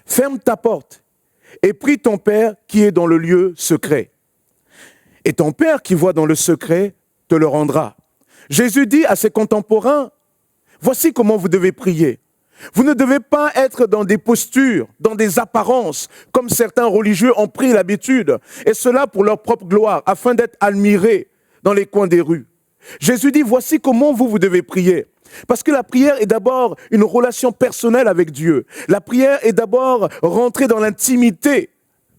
ferme ta porte et prie ton Père qui est dans le lieu secret. Et ton Père qui voit dans le secret te le rendra. Jésus dit à ses contemporains, voici comment vous devez prier. Vous ne devez pas être dans des postures, dans des apparences, comme certains religieux ont pris l'habitude, et cela pour leur propre gloire, afin d'être admirés dans les coins des rues. Jésus dit, voici comment vous devez prier. Parce que la prière est d'abord une relation personnelle avec Dieu. La prière est d'abord rentrer dans l'intimité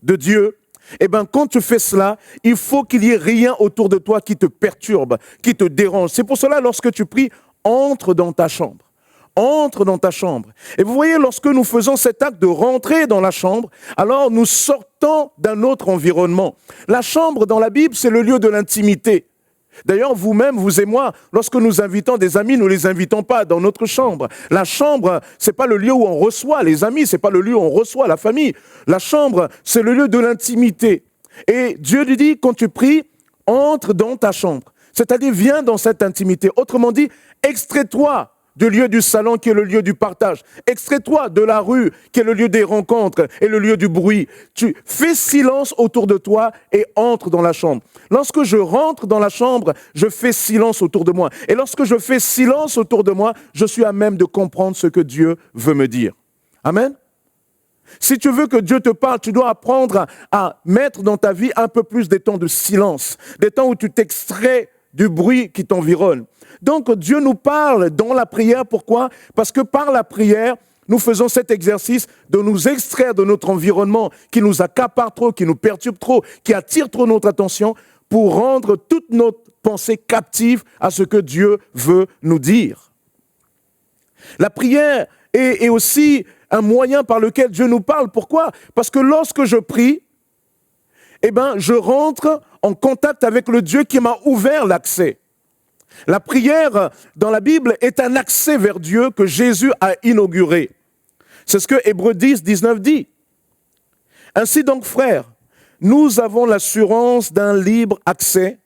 de Dieu. Eh bien, quand tu fais cela, il faut qu'il n'y ait rien autour de toi qui te perturbe, qui te dérange. C'est pour cela, lorsque tu pries, entre dans ta chambre. Entre dans ta chambre. Et vous voyez, lorsque nous faisons cet acte de rentrer dans la chambre, alors nous sortons d'un autre environnement. La chambre dans la Bible, c'est le lieu de l'intimité. D'ailleurs, vous-même, vous et moi, lorsque nous invitons des amis, nous ne les invitons pas dans notre chambre. La chambre, ce n'est pas le lieu où on reçoit les amis, ce n'est pas le lieu où on reçoit la famille. La chambre, c'est le lieu de l'intimité. Et Dieu lui dit, quand tu pries, entre dans ta chambre. C'est-à-dire, viens dans cette intimité. Autrement dit, extrais-toi du lieu du salon qui est le lieu du partage. Extrais-toi de la rue qui est le lieu des rencontres et le lieu du bruit. Tu fais silence autour de toi et entre dans la chambre. Lorsque je rentre dans la chambre, je fais silence autour de moi. Et lorsque je fais silence autour de moi, je suis à même de comprendre ce que Dieu veut me dire. Amen. Si tu veux que Dieu te parle, tu dois apprendre à mettre dans ta vie un peu plus des temps de silence, des temps où tu t'extrais du bruit qui t'environne. Donc Dieu nous parle dans la prière. Pourquoi? Parce que par la prière, nous faisons cet exercice de nous extraire de notre environnement qui nous accapare trop, qui nous perturbe trop, qui attire trop notre attention pour rendre toute notre pensée captive à ce que Dieu veut nous dire. La prière est aussi un moyen par lequel Dieu nous parle. Pourquoi? Parce que lorsque je prie, je rentre en contact avec le Dieu qui m'a ouvert l'accès. La prière dans la Bible est un accès vers Dieu que Jésus a inauguré. C'est ce que Hébreux 10, 19 dit. Ainsi donc, frères, nous avons l'assurance d'un libre accès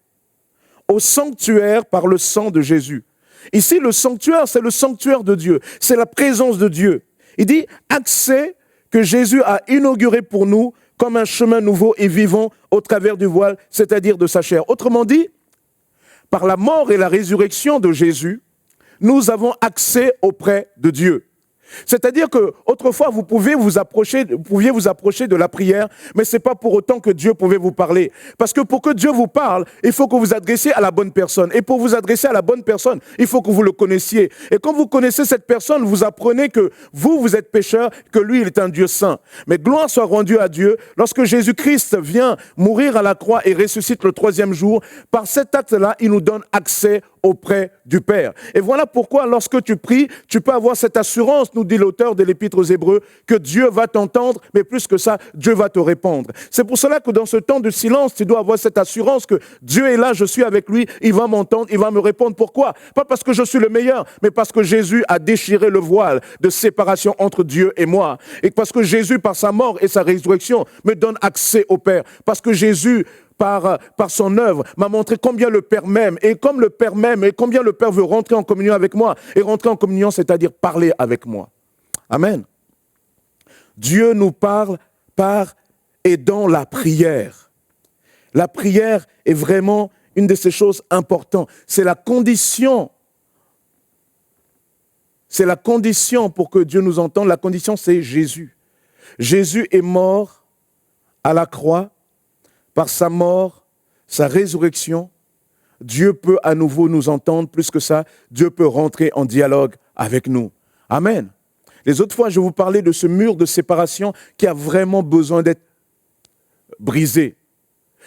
au sanctuaire par le sang de Jésus. Ici, le sanctuaire, c'est le sanctuaire de Dieu. C'est la présence de Dieu. Il dit accès que Jésus a inauguré pour nous comme un chemin nouveau et vivant au travers du voile, c'est-à-dire de sa chair. Autrement dit, par la mort et la résurrection de Jésus, nous avons accès auprès de Dieu. C'est-à-dire que autrefois vous pouviez vous approcher de la prière, mais c'est pas pour autant que Dieu pouvait vous parler. Parce que pour que Dieu vous parle, il faut que vous vous adressiez à la bonne personne. Et pour vous adresser à la bonne personne, il faut que vous le connaissiez. Et quand vous connaissez cette personne, vous apprenez que vous êtes pécheur, que lui, il est un Dieu saint. Mais gloire soit rendue à Dieu, lorsque Jésus-Christ vient mourir à la croix et ressuscite le 3e jour, par cet acte-là, il nous donne accès auprès du Père. Et voilà pourquoi, lorsque tu pries, tu peux avoir cette assurance, nous dit l'auteur de l'Épître aux Hébreux, que Dieu va t'entendre, mais plus que ça, Dieu va te répondre. C'est pour cela que dans ce temps de silence, tu dois avoir cette assurance que Dieu est là, je suis avec lui, il va m'entendre, il va me répondre. Pourquoi? Pas parce que je suis le meilleur, mais parce que Jésus a déchiré le voile de séparation entre Dieu et moi. Et parce que Jésus, par sa mort et sa résurrection, me donne accès au Père. Parce que Jésus, par son œuvre, m'a montré combien le Père m'aime, et comme le Père m'aime, et combien le Père veut rentrer en communion avec moi. Et rentrer en communion, c'est-à-dire parler avec moi. Amen. Dieu nous parle par et dans la prière. La prière est vraiment une de ces choses importantes. C'est la condition pour que Dieu nous entende. La condition, c'est Jésus. Jésus est mort à la croix. Par sa mort, sa résurrection, Dieu peut à nouveau nous entendre. Plus que ça, Dieu peut rentrer en dialogue avec nous. Amen. Les autres fois, je vous parlais de ce mur de séparation qui a vraiment besoin d'être brisé.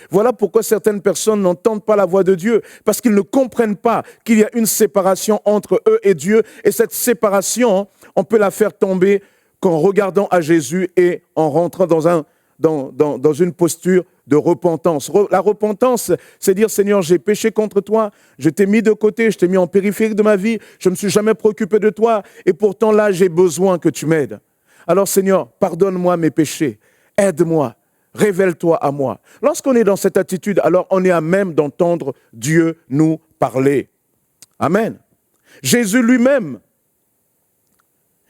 Voilà pourquoi certaines personnes n'entendent pas la voix de Dieu, parce qu'ils ne comprennent pas qu'il y a une séparation entre eux et Dieu. Et cette séparation, on peut la faire tomber qu'en regardant à Jésus et en rentrant dans une posture de repentance. La repentance, c'est dire, Seigneur, j'ai péché contre toi, je t'ai mis de côté, je t'ai mis en périphérie de ma vie, je ne me suis jamais préoccupé de toi, et pourtant là, j'ai besoin que tu m'aides. Alors Seigneur, pardonne-moi mes péchés, aide-moi, révèle-toi à moi. Lorsqu'on est dans cette attitude, alors on est à même d'entendre Dieu nous parler. Amen. Jésus lui-même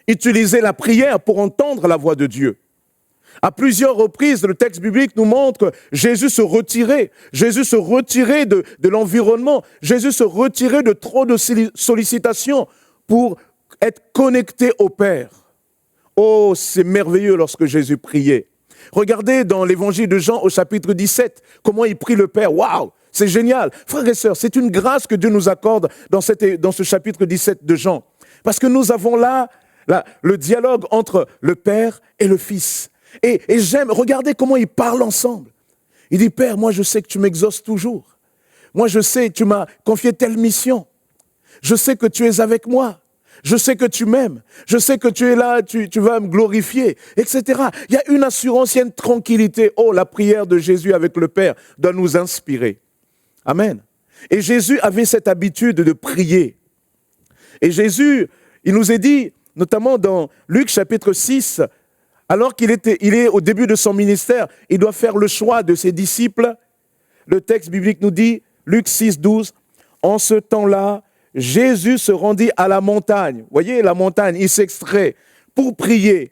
utilisait la prière pour entendre la voix de Dieu. À plusieurs reprises, le texte biblique nous montre que Jésus se retirait de l'environnement, Jésus se retirait de trop de sollicitations pour être connecté au Père. Oh, c'est merveilleux lorsque Jésus priait. Regardez dans l'évangile de Jean au chapitre 17, comment il prie le Père. Waouh, c'est génial. Frères et sœurs, c'est une grâce que Dieu nous accorde dans ce chapitre 17 de Jean. Parce que nous avons là le dialogue entre le Père et le Fils. Et j'aime, regardez comment ils parlent ensemble. Il dit, Père, moi je sais que tu m'exauces toujours. Moi je sais, tu m'as confié telle mission. Je sais que tu es avec moi. Je sais que tu m'aimes. Je sais que tu es là, tu vas me glorifier, etc. Il y a une assurance, il y a une tranquillité. Oh, la prière de Jésus avec le Père doit nous inspirer. Amen. Et Jésus avait cette habitude de prier. Et Jésus, il nous est dit, notamment dans Luc chapitre 6, alors qu'il est au début de son ministère, il doit faire le choix de ses disciples. Le texte biblique nous dit, Luc 6, 12, en ce temps-là, Jésus se rendit à la montagne. Vous voyez, la montagne, il s'extrait pour prier.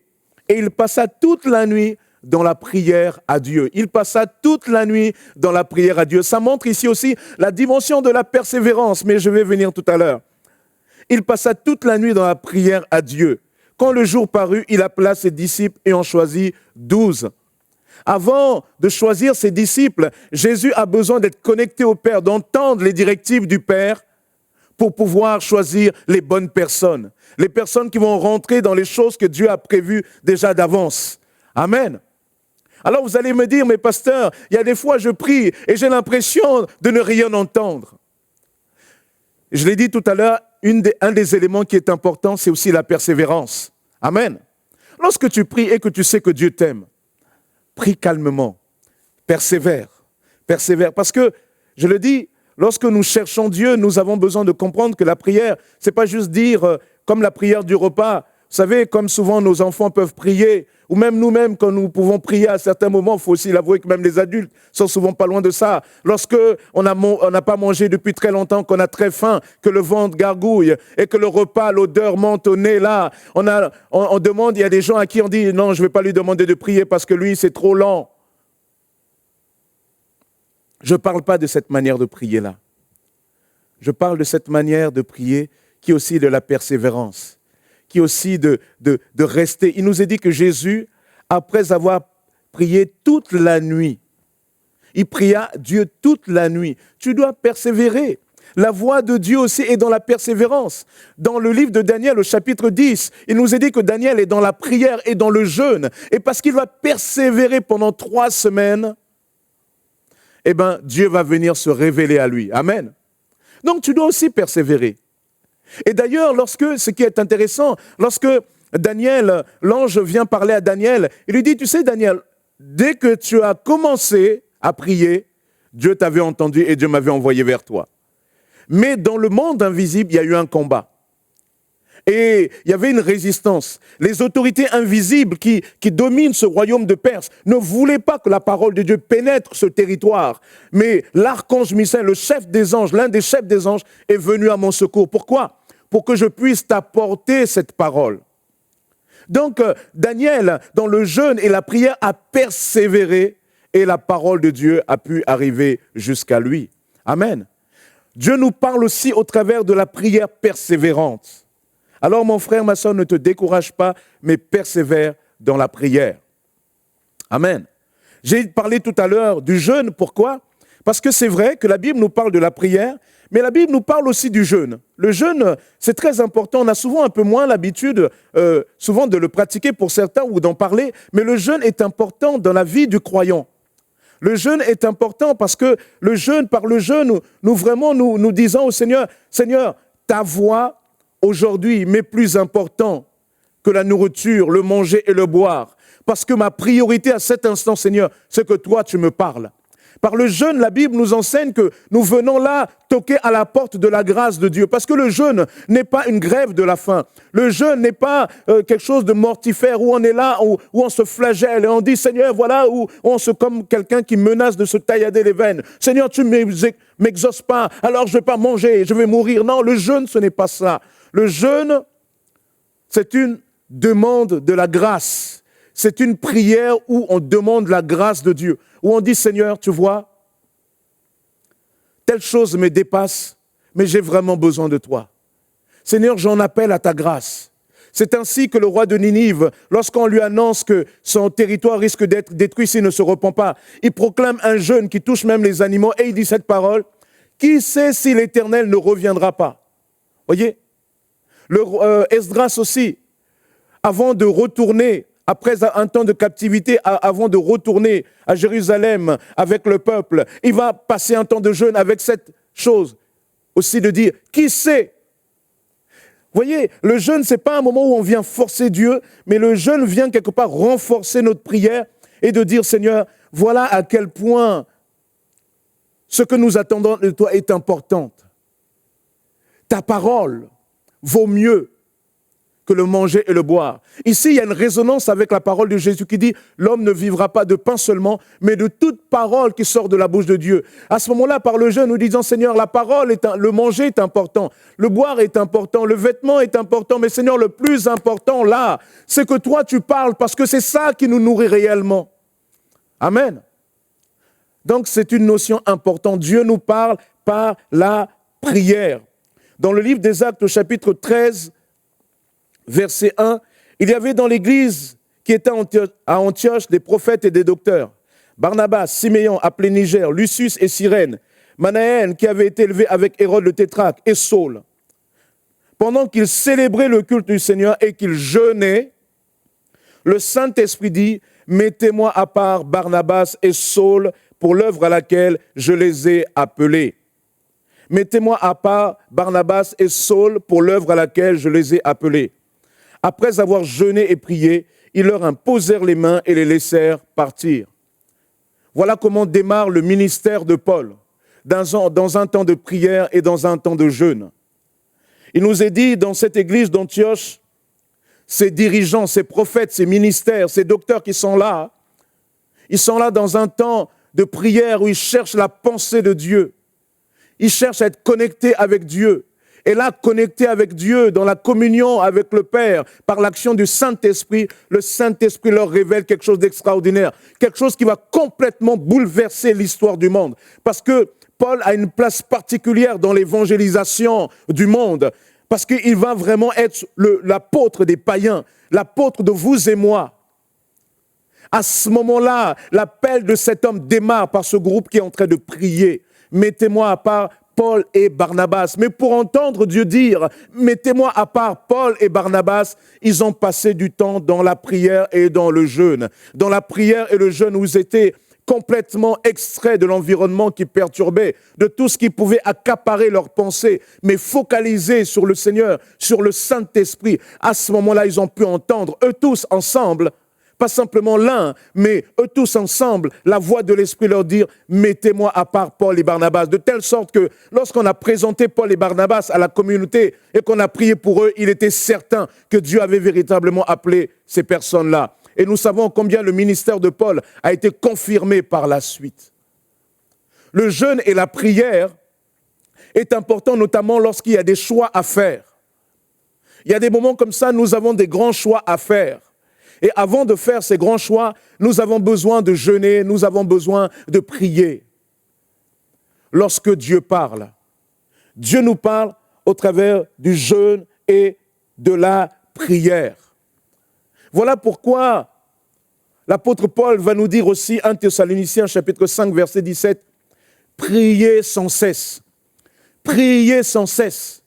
Et il passa toute la nuit dans la prière à Dieu. Il passa toute la nuit dans la prière à Dieu. Ça montre ici aussi la dimension de la persévérance, mais je vais venir tout à l'heure. Il passa toute la nuit dans la prière à Dieu. Quand le jour parut, il appela ses disciples et en choisit 12. Avant de choisir ses disciples, Jésus a besoin d'être connecté au Père, d'entendre les directives du Père pour pouvoir choisir les bonnes personnes. Les personnes qui vont rentrer dans les choses que Dieu a prévues déjà d'avance. Amen. Alors vous allez me dire, mais pasteur, il y a des fois je prie et j'ai l'impression de ne rien entendre. Je l'ai dit tout à l'heure, un des éléments qui est important, c'est aussi la persévérance. Amen. Lorsque tu pries et que tu sais que Dieu t'aime, prie calmement, persévère. Parce que, je le dis, lorsque nous cherchons Dieu, nous avons besoin de comprendre que la prière, c'est pas juste dire comme la prière du repas. Vous savez, comme souvent nos enfants peuvent prier, ou même nous-mêmes, quand nous pouvons prier à certains moments, il faut aussi l'avouer que même les adultes sont souvent pas loin de ça. Lorsque on n'a pas mangé depuis très longtemps, qu'on a très faim, que le ventre gargouille et que le repas, l'odeur monte au nez là, on demande, il y a des gens à qui on dit non, je ne vais pas lui demander de prier parce que lui, c'est trop lent. Je ne parle pas de cette manière de prier-là. Je parle de cette manière de prier qui est aussi de la persévérance, qui est aussi de rester. Il nous est dit que Jésus, après avoir prié toute la nuit, il pria Dieu toute la nuit. Tu dois persévérer. La voix de Dieu aussi est dans la persévérance. Dans le livre de Daniel, au chapitre 10, il nous est dit que Daniel est dans la prière et dans le jeûne. Et parce qu'il va persévérer pendant 3 semaines, eh bien, Dieu va venir se révéler à lui. Amen. Donc, tu dois aussi persévérer. Et d'ailleurs, ce qui est intéressant, lorsque Daniel, l'ange vient parler à Daniel, il lui dit, tu sais Daniel, dès que tu as commencé à prier, Dieu t'avait entendu et Dieu m'avait envoyé vers toi. Mais dans le monde invisible, il y a eu un combat. Et il y avait une résistance. Les autorités invisibles qui dominent ce royaume de Perse ne voulaient pas que la parole de Dieu pénètre ce territoire. Mais l'archange Michaël, le chef des anges, l'un des chefs des anges, est venu à mon secours. Pourquoi ? Pour que je puisse t'apporter cette parole. Donc, Daniel, dans le jeûne et la prière, a persévéré et la parole de Dieu a pu arriver jusqu'à lui. Amen. Dieu nous parle aussi au travers de la prière persévérante. Alors mon frère, ma soeur, ne te décourage pas, mais persévère dans la prière. Amen. J'ai parlé tout à l'heure du jeûne, pourquoi ? Parce que c'est vrai que la Bible nous parle de la prière, mais la Bible nous parle aussi du jeûne. Le jeûne, c'est très important. On a souvent un peu moins l'habitude, souvent de le pratiquer pour certains ou d'en parler, mais le jeûne est important dans la vie du croyant. Le jeûne est important parce que le jeûne, par le jeûne, nous disons au Seigneur, Seigneur, ta voix aujourd'hui m'est plus important que la nourriture, le manger et le boire. Parce que ma priorité à cet instant, Seigneur, c'est que toi, tu me parles. Par le jeûne, la Bible nous enseigne que nous venons là toquer à la porte de la grâce de Dieu. Parce que le jeûne n'est pas une grève de la faim. Le jeûne n'est pas quelque chose de mortifère où on est là, où on se flagelle et on dit, Seigneur, voilà, où on se comme quelqu'un qui menace de se taillader les veines. Seigneur, tu ne m'exauces pas, alors je ne vais pas manger, je vais mourir. Non, le jeûne, ce n'est pas ça. Le jeûne, c'est une demande de la grâce. C'est une prière où on demande la grâce de Dieu. Où on dit, Seigneur, tu vois, telle chose me dépasse, mais j'ai vraiment besoin de toi. Seigneur, j'en appelle à ta grâce. C'est ainsi que le roi de Ninive, lorsqu'on lui annonce que son territoire risque d'être détruit s'il ne se repent pas, il proclame un jeûne qui touche même les animaux et il dit cette parole, « Qui sait si l'Éternel ne reviendra pas ?» Voyez, Esdras aussi, avant de retourner, après un temps de captivité, avant de retourner à Jérusalem avec le peuple, il va passer un temps de jeûne avec cette chose aussi de dire, qui sait ? Vous voyez, le jeûne, ce n'est pas un moment où on vient forcer Dieu, mais le jeûne vient quelque part renforcer notre prière et de dire, Seigneur, voilà à quel point ce que nous attendons de toi est importante. Ta parole vaut mieux que le manger et le boire. Ici, il y a une résonance avec la parole de Jésus qui dit « L'homme ne vivra pas de pain seulement, mais de toute parole qui sort de la bouche de Dieu. » À ce moment-là, par le jeûne, nous disons « Seigneur, le manger est important, le boire est important, le vêtement est important, mais Seigneur, le plus important là, c'est que toi tu parles parce que c'est ça qui nous nourrit réellement. » Amen. Donc, c'est une notion importante. Dieu nous parle par la prière. Dans le livre des Actes, au chapitre 13, verset 1, il y avait dans l'église qui était à Antioche des prophètes et des docteurs. Barnabas, Siméon, appelé Niger, Lucius et Cyrène, Manaën, qui avait été élevé avec Hérode le tétrarque, et Saul. Pendant qu'ils célébraient le culte du Seigneur et qu'ils jeûnaient, le Saint-Esprit dit, « Mettez-moi à part Barnabas et Saul pour l'œuvre à laquelle je les ai appelés. » Mettez-moi à part Barnabas et Saul pour l'œuvre à laquelle je les ai appelés. Après avoir jeûné et prié, ils leur imposèrent les mains et les laissèrent partir. Voilà comment démarre le ministère de Paul, dans un temps de prière et dans un temps de jeûne. Il nous est dit dans cette église d'Antioche, ces dirigeants, ces prophètes, ces ministères, ces docteurs qui sont là, ils sont là dans un temps de prière où ils cherchent la pensée de Dieu. Ils cherchent à être connectés avec Dieu. Et là, connecté avec Dieu, dans la communion avec le Père, par l'action du Saint-Esprit, le Saint-Esprit leur révèle quelque chose d'extraordinaire, quelque chose qui va complètement bouleverser l'histoire du monde. Parce que Paul a une place particulière dans l'évangélisation du monde, parce qu'il va vraiment être l'apôtre des païens, l'apôtre de vous et moi. À ce moment-là, l'appel de cet homme démarre par ce groupe qui est en train de prier. Mettez-moi à part Paul et Barnabas. Mais pour entendre Dieu dire, mettez-moi à part Paul et Barnabas, ils ont passé du temps dans la prière et dans le jeûne. Dans la prière et le jeûne où ils étaient complètement extraits de l'environnement qui perturbait, de tout ce qui pouvait accaparer leurs pensées, mais focalisés sur le Seigneur, sur le Saint-Esprit. À ce moment-là, ils ont pu entendre, eux tous ensemble, pas simplement l'un, mais eux tous ensemble, la voix de l'Esprit leur dire « Mettez-moi à part Paul et Barnabas ». De telle sorte que lorsqu'on a présenté Paul et Barnabas à la communauté et qu'on a prié pour eux, il était certain que Dieu avait véritablement appelé ces personnes-là. Et nous savons combien le ministère de Paul a été confirmé par la suite. Le jeûne et la prière est important, notamment lorsqu'il y a des choix à faire. Il y a des moments comme ça, nous avons des grands choix à faire. Et avant de faire ces grands choix, nous avons besoin de jeûner, nous avons besoin de prier. Lorsque Dieu parle, Dieu nous parle au travers du jeûne et de la prière. Voilà pourquoi l'apôtre Paul va nous dire aussi, 1 Thessaloniciens chapitre 5, verset 17, « Priez sans cesse, priez sans cesse,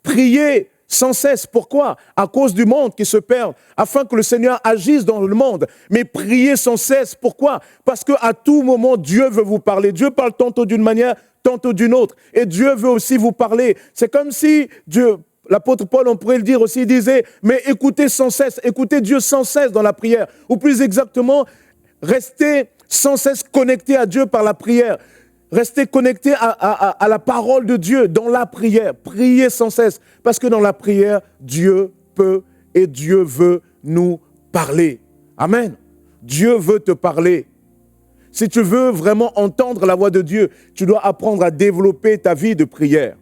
priez sans cesse. » Pourquoi? À cause du monde qui se perd, afin que le Seigneur agisse dans le monde. Mais priez sans cesse. Pourquoi? Parce qu'à tout moment, Dieu veut vous parler. Dieu parle tantôt d'une manière, tantôt d'une autre. Et Dieu veut aussi vous parler. C'est comme si Dieu... L'apôtre Paul, on pourrait le dire aussi, il disait, mais écoutez sans cesse, écoutez Dieu sans cesse dans la prière. Ou plus exactement, restez sans cesse connectés à Dieu par la prière. Restez connectés à la parole de Dieu dans la prière. Priez sans cesse, parce que dans la prière, Dieu peut et Dieu veut nous parler. Amen. Dieu veut te parler. Si tu veux vraiment entendre la voix de Dieu, tu dois apprendre à développer ta vie de prière.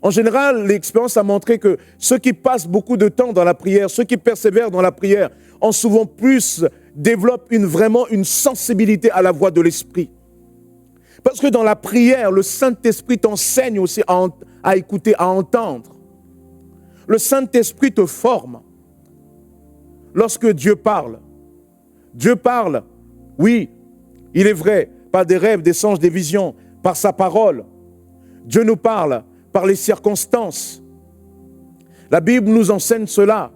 En général, l'expérience a montré que ceux qui passent beaucoup de temps dans la prière, ceux qui persévèrent dans la prière, ont souvent plus, développent vraiment une sensibilité à la voix de l'Esprit. Parce que dans la prière, le Saint-Esprit t'enseigne aussi à écouter, à entendre. Le Saint-Esprit te forme. Lorsque Dieu parle, oui, il est vrai, par des rêves, des songes, des visions, par sa parole. Dieu nous parle par les circonstances. La Bible nous enseigne cela,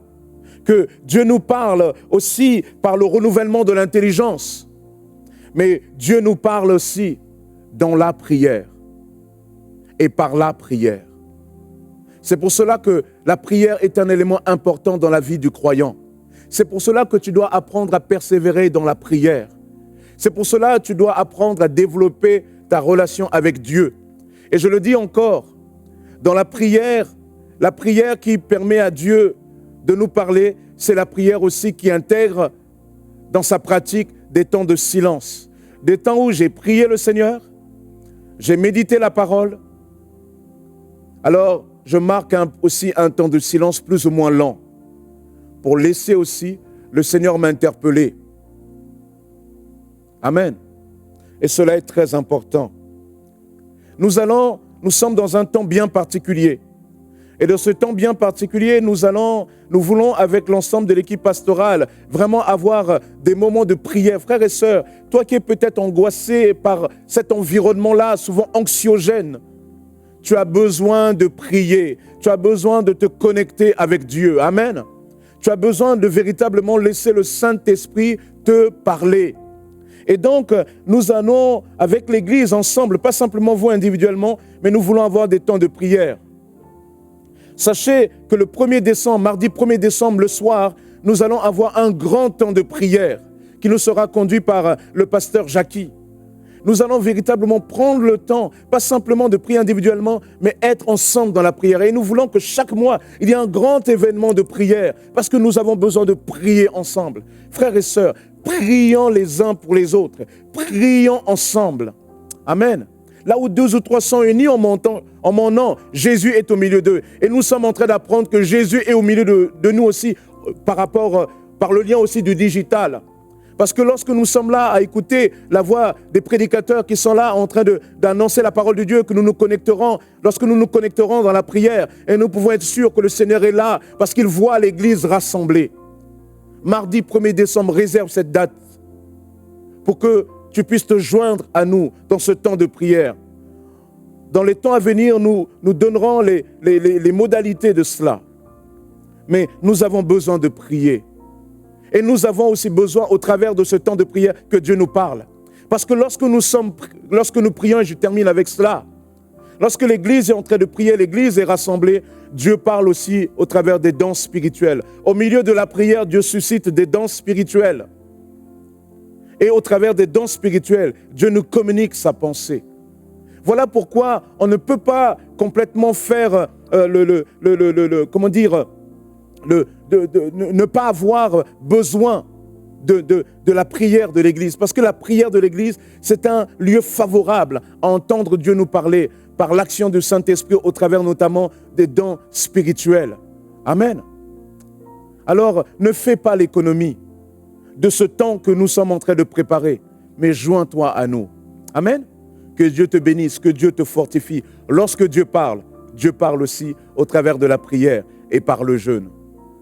que Dieu nous parle aussi par le renouvellement de l'intelligence. Mais Dieu nous parle aussi dans la prière et par la prière. C'est pour cela que la prière est un élément important dans la vie du croyant. C'est pour cela que tu dois apprendre à persévérer dans la prière. C'est pour cela que tu dois apprendre à développer ta relation avec Dieu. Et je le dis encore, dans la prière qui permet à Dieu de nous parler, c'est la prière aussi qui intègre dans sa pratique des temps de silence. Des temps où j'ai prié le Seigneur, j'ai médité la parole, alors je marque aussi un temps de silence plus ou moins lent pour laisser aussi le Seigneur m'interpeller. Amen. Et cela est très important. Nous sommes dans un temps bien particulier. Et de ce temps bien particulier, nous voulons avec l'ensemble de l'équipe pastorale vraiment avoir des moments de prière. Frères et sœurs, toi qui es peut-être angoissé par cet environnement-là, souvent anxiogène, tu as besoin de prier. Tu as besoin de te connecter avec Dieu. Amen. Tu as besoin de véritablement laisser le Saint-Esprit te parler. Et donc, nous allons avec l'Église ensemble, pas simplement vous individuellement, mais nous voulons avoir des temps de prière. Sachez que le 1er décembre, mardi 1er décembre, le soir, nous allons avoir un grand temps de prière qui nous sera conduit par le pasteur Jackie. Nous allons véritablement prendre le temps, pas simplement de prier individuellement, mais être ensemble dans la prière. Et nous voulons que chaque mois, il y ait un grand événement de prière, parce que nous avons besoin de prier ensemble. Frères et sœurs, prions les uns pour les autres. Prions ensemble. Amen. Là où 2 ou 3 sont unis en mon nom, Jésus est au milieu d'eux. Et nous sommes en train d'apprendre que Jésus est au milieu de nous aussi par le lien aussi du digital. Parce que lorsque nous sommes là à écouter la voix des prédicateurs qui sont là en train d'annoncer la parole de Dieu, que nous nous connecterons, lorsque nous nous connecterons dans la prière, et nous pouvons être sûrs que le Seigneur est là parce qu'il voit l'Église rassemblée. Mardi 1er décembre, réserve cette date pour que tu puisses te joindre à nous dans ce temps de prière. Dans les temps à venir, nous donnerons les modalités de cela. Mais nous avons besoin de prier. Et nous avons aussi besoin, au travers de ce temps de prière, que Dieu nous parle. Parce que lorsque nous prions, et je termine avec cela, lorsque l'Église est en train de prier, l'Église est rassemblée, Dieu parle aussi au travers des dons spirituels. Au milieu de la prière, Dieu suscite des dons spirituels. Et au travers des dons spirituels, Dieu nous communique sa pensée. Voilà pourquoi on ne peut pas complètement faire ne pas avoir besoin de la prière de l'Église. Parce que la prière de l'Église, c'est un lieu favorable à entendre Dieu nous parler par l'action du Saint-Esprit au travers notamment des dons spirituels. Amen. Alors, ne fais pas l'économie de ce temps que nous sommes en train de préparer, mais joins-toi à nous. Amen. Que Dieu te bénisse, que Dieu te fortifie. Lorsque Dieu parle aussi au travers de la prière et par le jeûne.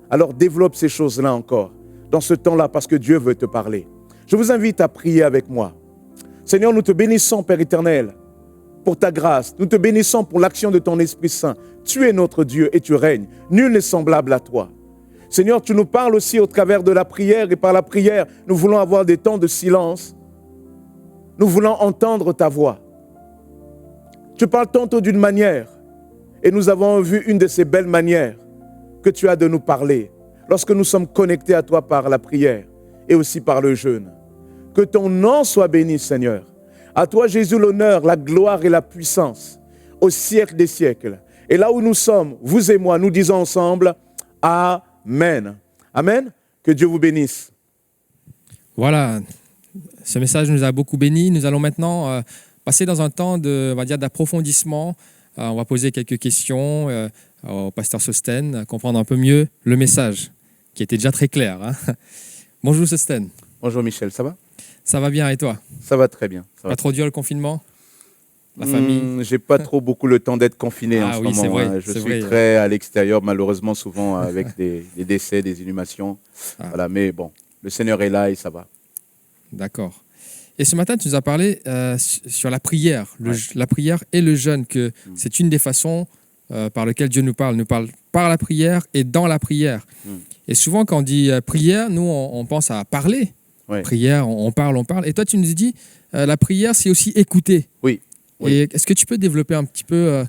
Alors développe ces choses-là encore, dans ce temps-là, parce que Dieu veut te parler. Je vous invite à prier avec moi. Seigneur, nous te bénissons, Père éternel, pour ta grâce. Nous te bénissons pour l'action de ton Esprit Saint. Tu es notre Dieu et tu règnes. Nul n'est semblable à toi. Seigneur, tu nous parles aussi au travers de la prière, et par la prière, nous voulons avoir des temps de silence. Nous voulons entendre ta voix. Tu parles tantôt d'une manière, et nous avons vu une de ces belles manières que tu as de nous parler, lorsque nous sommes connectés à toi par la prière et aussi par le jeûne. Que ton nom soit béni, Seigneur. À toi, Jésus, l'honneur, la gloire et la puissance, au siècle des siècles. Et là où nous sommes, vous et moi, nous disons ensemble, Amen. Amen. Que Dieu vous bénisse. Voilà, ce message nous a beaucoup bénis. Nous allons maintenant passer dans un temps d'approfondissement. On va poser quelques questions au pasteur Sosten, comprendre un peu mieux le message, qui était déjà très clair. Hein. Bonjour Sosten. Bonjour Michel, ça va? Ça va bien et toi? Ça va très bien. Pas trop dur le confinement? La famille? J'ai pas trop beaucoup le temps d'être confiné en ce moment. C'est vrai, je suis très à l'extérieur, malheureusement, souvent avec des décès, des inhumations. Voilà, mais bon, le Seigneur est là et ça va. D'accord. Et ce matin, tu nous as parlé sur la prière, la prière et le jeûne, que c'est une des façons par lesquelles Dieu nous parle par la prière et dans la prière. Et souvent, quand on dit prière, nous, on pense à parler. Ouais. Prière, on parle. Et toi, tu nous dis, la prière, c'est aussi écouter. Oui. Et est-ce que tu peux développer un petit peu,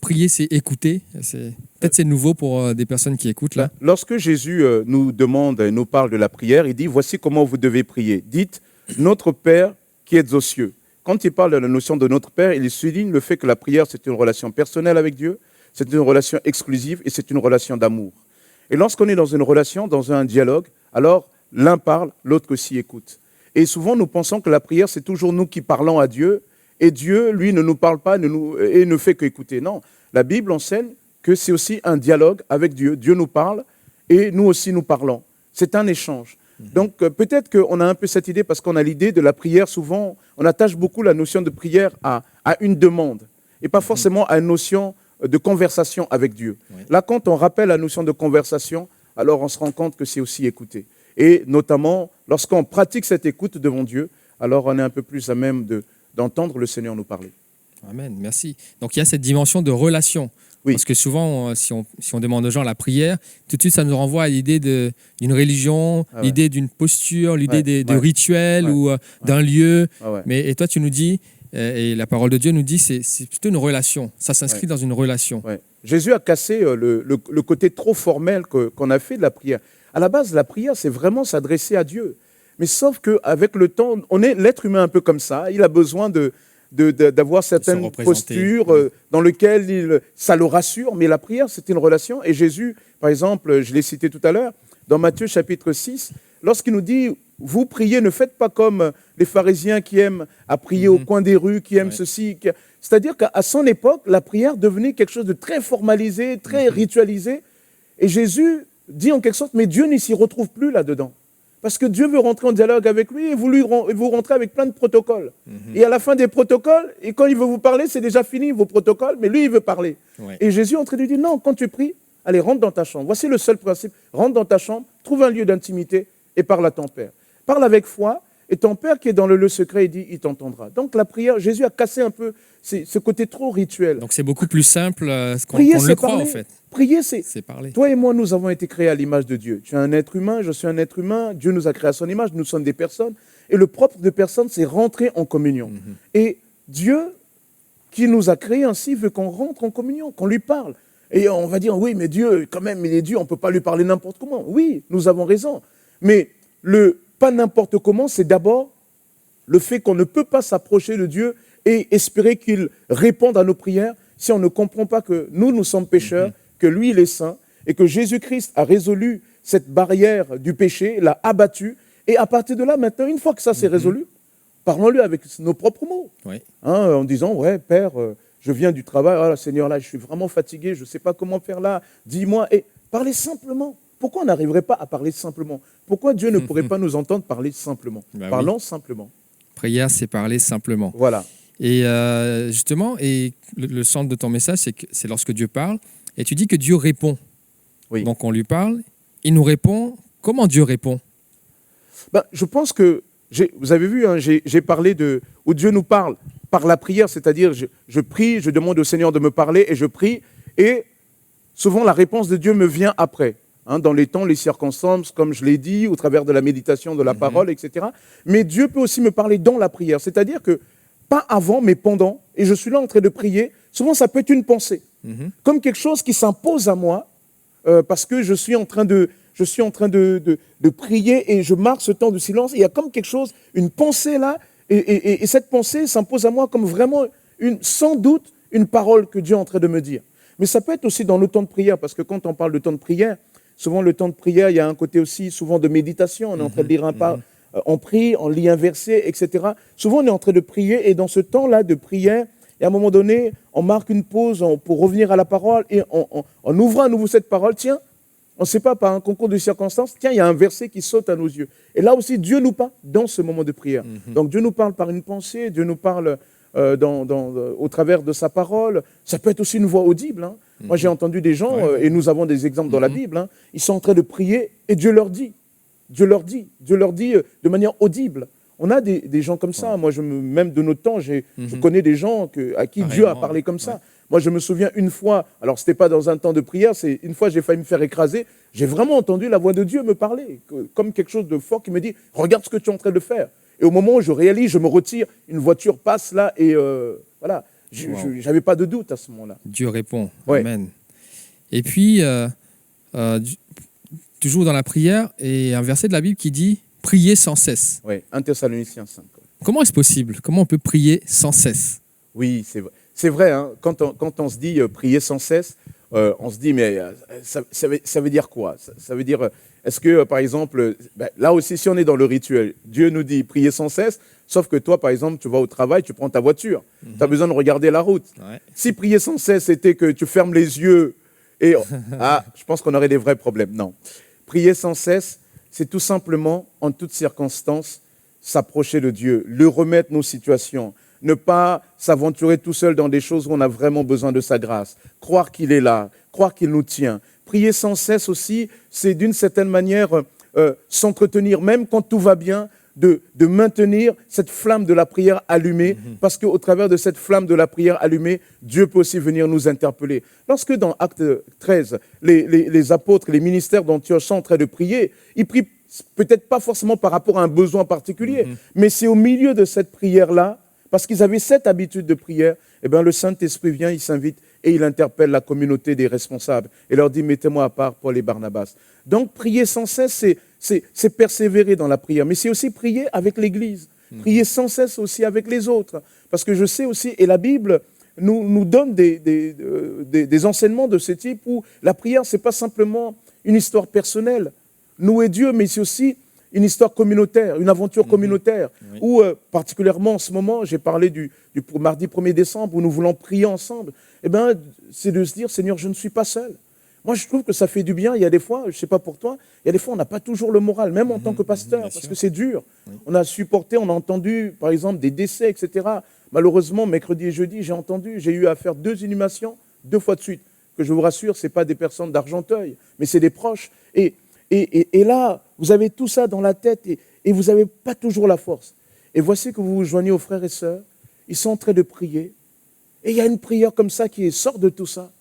prier, c'est écouter? Peut-être c'est nouveau pour des personnes qui écoutent là. Lorsque Jésus nous demande, nous parle de la prière, il dit, voici comment vous devez prier. Dites, notre Père qui êtes aux cieux. Quand il parle de la notion de notre Père, il souligne le fait que la prière, c'est une relation personnelle avec Dieu, c'est une relation exclusive et c'est une relation d'amour. Et lorsqu'on est dans une relation, dans un dialogue, alors l'un parle, l'autre aussi écoute. Et souvent, nous pensons que la prière, c'est toujours nous qui parlons à Dieu, et Dieu, lui, ne nous parle pas et ne fait qu'écouter. Non, la Bible enseigne que c'est aussi un dialogue avec Dieu. Dieu nous parle et nous aussi nous parlons. C'est un échange. Donc, peut-être qu'on a un peu cette idée, parce qu'on a l'idée de la prière, souvent, on attache beaucoup la notion de prière à une demande, et pas forcément à une notion de conversation avec Dieu. Oui. Là, quand on rappelle la notion de conversation, alors on se rend compte que c'est aussi écouter. Et notamment, lorsqu'on pratique cette écoute devant Dieu, alors on est un peu plus à même d'entendre le Seigneur nous parler. Amen, merci. Donc, il y a cette dimension de relation. Oui. Parce que souvent, si on demande aux gens la prière, tout de suite, ça nous renvoie à l'idée d'une religion, l'idée d'une posture, l'idée de rituel ou d'un lieu. Et toi, tu nous dis, et la parole de Dieu nous dit, c'est plutôt une relation. Ça s'inscrit dans une relation. Jésus a cassé le côté trop formel qu'on a fait de la prière. À la base, la prière, c'est vraiment s'adresser à Dieu. Mais sauf qu'avec le temps, l'être humain un peu comme ça, il a besoin d'avoir certaines postures dans lesquelles ça le rassure. Mais la prière, c'est une relation. Et Jésus, par exemple, je l'ai cité tout à l'heure, dans Matthieu chapitre 6, lorsqu'il nous dit, vous priez, ne faites pas comme les pharisiens qui aiment à prier au coin des rues, qui aiment ceci. C'est-à-dire qu'à son époque, la prière devenait quelque chose de très formalisé, très ritualisé. Et Jésus dit en quelque sorte, mais Dieu ne s'y retrouve plus là-dedans. Parce que Dieu veut rentrer en dialogue avec lui et vous rentrez avec plein de protocoles. Et à la fin des protocoles, et quand il veut vous parler, c'est déjà fini vos protocoles, mais lui, il veut parler. Ouais. Et Jésus est en train de lui dire, non, quand tu pries, allez, rentre dans ta chambre. Voici le seul principe. Rentre dans ta chambre, trouve un lieu d'intimité et parle à ton Père. Parle avec foi, et ton Père qui est dans le lieu secret, il dit, il t'entendra. Donc la prière, Jésus a cassé un peu ce côté trop rituel. Donc c'est beaucoup plus simple qu'on Prier, le c'est croit, parler. en fait. Prier, c'est... C'est parler. Toi et moi, nous avons été créés à l'image de Dieu. Tu es un être humain, je suis un être humain. Dieu nous a créés à son image, nous sommes des personnes. Et le propre de personne, c'est rentrer en communion. Et Dieu, qui nous a créés ainsi, veut qu'on rentre en communion, qu'on lui parle. Et on va dire, oui, mais Dieu, quand même, il est Dieu, on ne peut pas lui parler n'importe comment. Oui, nous avons raison. Mais le pas n'importe comment, c'est d'abord le fait qu'on ne peut pas s'approcher de Dieu et espérer qu'il réponde à nos prières si on ne comprend pas que nous sommes pécheurs, que lui, il est saint, et que Jésus-Christ a résolu cette barrière du péché, l'a abattu. Et à partir de là, maintenant, une fois que ça s'est résolu, parlons-lui avec nos propres mots. Oui. En disant, ouais, Père, je viens du travail, ah, Seigneur, là, je suis vraiment fatigué, je ne sais pas comment faire là, dis-moi. Et parlez simplement. Pourquoi on n'arriverait pas à parler simplement? Pourquoi Dieu ne pourrait pas nous entendre parler simplement? Parlons simplement. Prière, c'est parler simplement. Voilà. Et justement, et le centre de ton message, c'est lorsque Dieu parle, et tu dis que Dieu répond. Oui. Donc on lui parle, il nous répond. Comment Dieu répond? Je pense que, vous avez vu, hein, j'ai parlé de où Dieu nous parle par la prière, c'est-à-dire je prie, je demande au Seigneur de me parler et je prie, et souvent la réponse de Dieu me vient après. Dans les temps, les circonstances, comme je l'ai dit, au travers de la méditation, de la parole, etc. Mais Dieu peut aussi me parler dans la prière. C'est-à-dire que, pas avant, mais pendant, et je suis là en train de prier, souvent ça peut être une pensée, comme quelque chose qui s'impose à moi, parce que je suis en train de prier et je marque ce temps de silence. Et il y a comme quelque chose, une pensée là, et cette pensée s'impose à moi comme vraiment, sans doute, une parole que Dieu est en train de me dire. Mais ça peut être aussi dans le temps de prière, parce que quand on parle de temps de prière, souvent, le temps de prière, il y a un côté aussi souvent de méditation. On est en train de lire on prie, on lit un verset, etc. Souvent, on est en train de prier et dans ce temps-là de prière, et à un moment donné, on marque une pause pour revenir à la parole et on ouvre à nouveau cette parole. Tiens, on ne sait pas, par un concours de circonstances, tiens, il y a un verset qui saute à nos yeux. Et là aussi, Dieu nous parle dans ce moment de prière. Donc, Dieu nous parle par une pensée, Dieu nous parle au travers de sa parole. Ça peut être aussi une voix audible. Moi, j'ai entendu des gens, et nous avons des exemples dans la Bible, ils sont en train de prier et Dieu leur dit. Dieu leur dit de manière audible. On a des gens comme ça. Moi, même de notre temps, je connais des gens à qui Dieu a parlé comme ça. Moi, je me souviens une fois, alors ce n'était pas dans un temps de prière, c'est une fois j'ai failli me faire écraser, j'ai vraiment entendu la voix de Dieu me parler, comme quelque chose de fort qui me dit, regarde ce que tu es en train de faire. Et au moment où je réalise, je me retire, une voiture passe là et voilà. Je n'avais pas de doute à ce moment-là. Dieu répond. Ouais. Amen. Et puis, toujours dans la prière, et un verset de la Bible qui dit « Priez sans cesse ». Oui, 1 Thessaloniciens 5. Comment est-ce possible? Comment on peut prier sans cesse? Oui, c'est vrai. C'est vrai, hein, quand on se dit prier sans cesse, on se dit, mais ça veut dire quoi? Ça veut dire, est-ce que, par exemple, là aussi, si on est dans le rituel, Dieu nous dit prier sans cesse, sauf que toi, par exemple, tu vas au travail, tu prends ta voiture, tu as besoin de regarder la route. Ouais. Si prier sans cesse c'était que tu fermes les yeux, et je pense qu'on aurait des vrais problèmes. Non. Prier sans cesse, c'est tout simplement, en toutes circonstances, s'approcher de Dieu, lui remettre nos situations, ne pas s'aventurer tout seul dans des choses où on a vraiment besoin de sa grâce, croire qu'il est là, croire qu'il nous tient. Prier sans cesse aussi, c'est d'une certaine manière s'entretenir, même quand tout va bien, de maintenir cette flamme de la prière allumée, parce qu'au travers de cette flamme de la prière allumée, Dieu peut aussi venir nous interpeller. Lorsque dans Acte 13, les apôtres, les ministères d'Antioche sont en train de prier, ils prient peut-être pas forcément par rapport à un besoin particulier, mais c'est au milieu de cette prière-là, parce qu'ils avaient cette habitude de prière, eh bien, le Saint-Esprit vient, il s'invite et il interpelle la communauté des responsables et leur dit « Mettez-moi à part Paul et Barnabas ». Donc, prier sans cesse, c'est persévérer dans la prière, mais c'est aussi prier avec l'Église, prier sans cesse aussi avec les autres. Parce que je sais aussi, et la Bible nous donne des enseignements de ce type où la prière, ce n'est pas simplement une histoire personnelle, nous et Dieu, mais c'est aussi une histoire communautaire, une aventure communautaire, Oui. où particulièrement en ce moment, j'ai parlé du mardi 1er décembre, où nous voulons prier ensemble, eh ben, c'est de se dire, Seigneur, je ne suis pas seul. Moi, je trouve que ça fait du bien. Il y a des fois, je ne sais pas pour toi, il y a des fois, on n'a pas toujours le moral, même en tant que pasteur, bien parce sûr. que c'est dur. Oui. On a supporté, on a entendu, par exemple, des décès, etc. Malheureusement, mercredi et jeudi, j'ai eu à faire 2 inhumations, 2 fois de suite. Que je vous rassure, ce n'est pas des personnes d'Argenteuil, mais c'est des proches. Et là, vous avez tout ça dans la tête et vous n'avez pas toujours la force. Et voici que vous vous joignez aux frères et sœurs, ils sont en train de prier. Et il y a une prière comme ça qui sort de tout ça.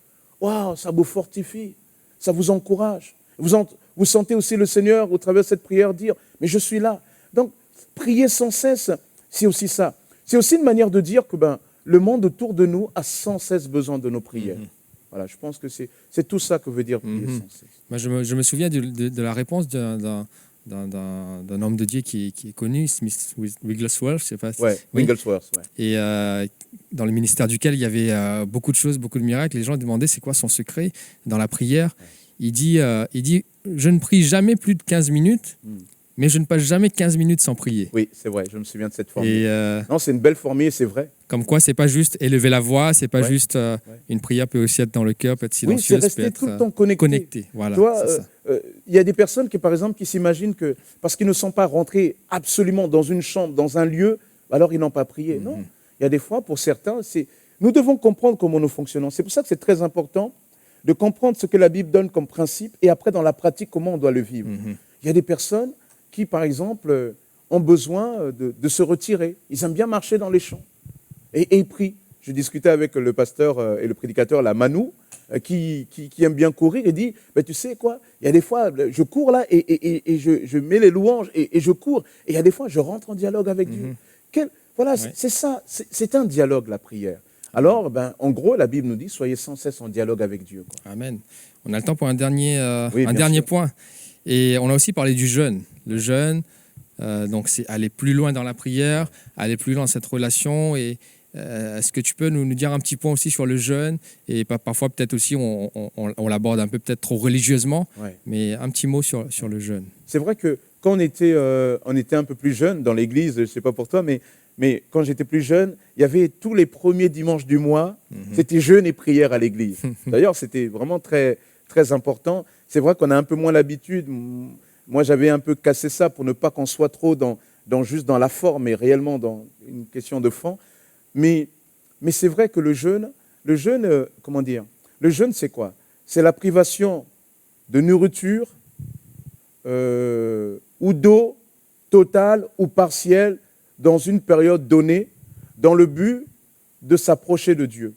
Waouh, ça vous fortifie, ça vous encourage. Vous sentez aussi le Seigneur, au travers de cette prière, dire, mais je suis là. Donc, prier sans cesse, c'est aussi ça. C'est aussi une manière de dire que le monde autour de nous a sans cesse besoin de nos prières. Voilà, je pense que c'est tout ça que veut dire prier sans cesse. Moi, je me souviens de la réponse d'un homme de Dieu qui est connu, Smith Wigglesworth, je sais pas. Ouais, Oui. Wigglesworth, ouais. Et dans le ministère duquel il y avait beaucoup de choses, beaucoup de miracles, les gens demandaient c'est quoi son secret dans la prière. Il dit, je ne prie jamais plus de 15 minutes, mais je ne passe jamais 15 minutes sans prier. Oui, c'est vrai, je me souviens de cette formule. Et Non, c'est une belle formule, c'est vrai. comme quoi, c'est pas juste élever la voix, c'est pas Ouais. juste une prière peut aussi être dans le cœur, peut être Oui, c'est silencieuse, peut rester être tout le temps connecté. connecté. Voilà, Tu vois, c'est ça. il y a des personnes qui, par exemple, qui s'imaginent que parce qu'ils ne sont pas rentrés absolument dans une chambre, dans un lieu, alors ils n'ont pas prié. Non, il y a des fois, pour certains, nous devons comprendre comment nous fonctionnons. C'est pour ça que c'est très important de comprendre ce que la Bible donne comme principe et après, dans la pratique, comment on doit le vivre. Il y a des personnes qui, par exemple, ont besoin de se retirer. Ils aiment bien marcher dans les champs et ils prient. Je discutais avec le pasteur et le prédicateur, la Manu, qui aime bien courir et dit, tu sais quoi, il y a des fois, je cours là et je mets les louanges et je cours. Et il y a des fois, je rentre en dialogue avec Dieu. Voilà, Ouais. c'est ça, c'est un dialogue, la prière. Alors, en gros, la Bible nous dit, soyez sans cesse en dialogue avec Dieu. Quoi. Amen. On a le temps pour un dernier, Oui, bien sûr. point. Et on a aussi parlé du jeûne. Le jeûne, donc c'est aller plus loin dans la prière, aller plus loin dans cette relation. Et est-ce que tu peux nous dire un petit point aussi sur le jeûne? Et parfois, peut-être aussi, on l'aborde un peu peut-être trop religieusement, Ouais. mais un petit mot sur le jeûne. C'est vrai que quand on était un peu plus jeune dans l'église, je ne sais pas pour toi, mais quand j'étais plus jeune, il y avait tous les premiers dimanches du mois, c'était jeûne et prière à l'église. D'ailleurs, c'était vraiment très, très important. C'est vrai qu'on a un peu moins l'habitude. Moi, j'avais un peu cassé ça pour ne pas qu'on soit trop juste dans la forme et réellement dans une question de fond. Mais c'est vrai que le jeûne, comment dire, le jeûne, c'est quoi? C'est la privation de nourriture ou d'eau totale ou partielle dans une période donnée, dans le but de s'approcher de Dieu,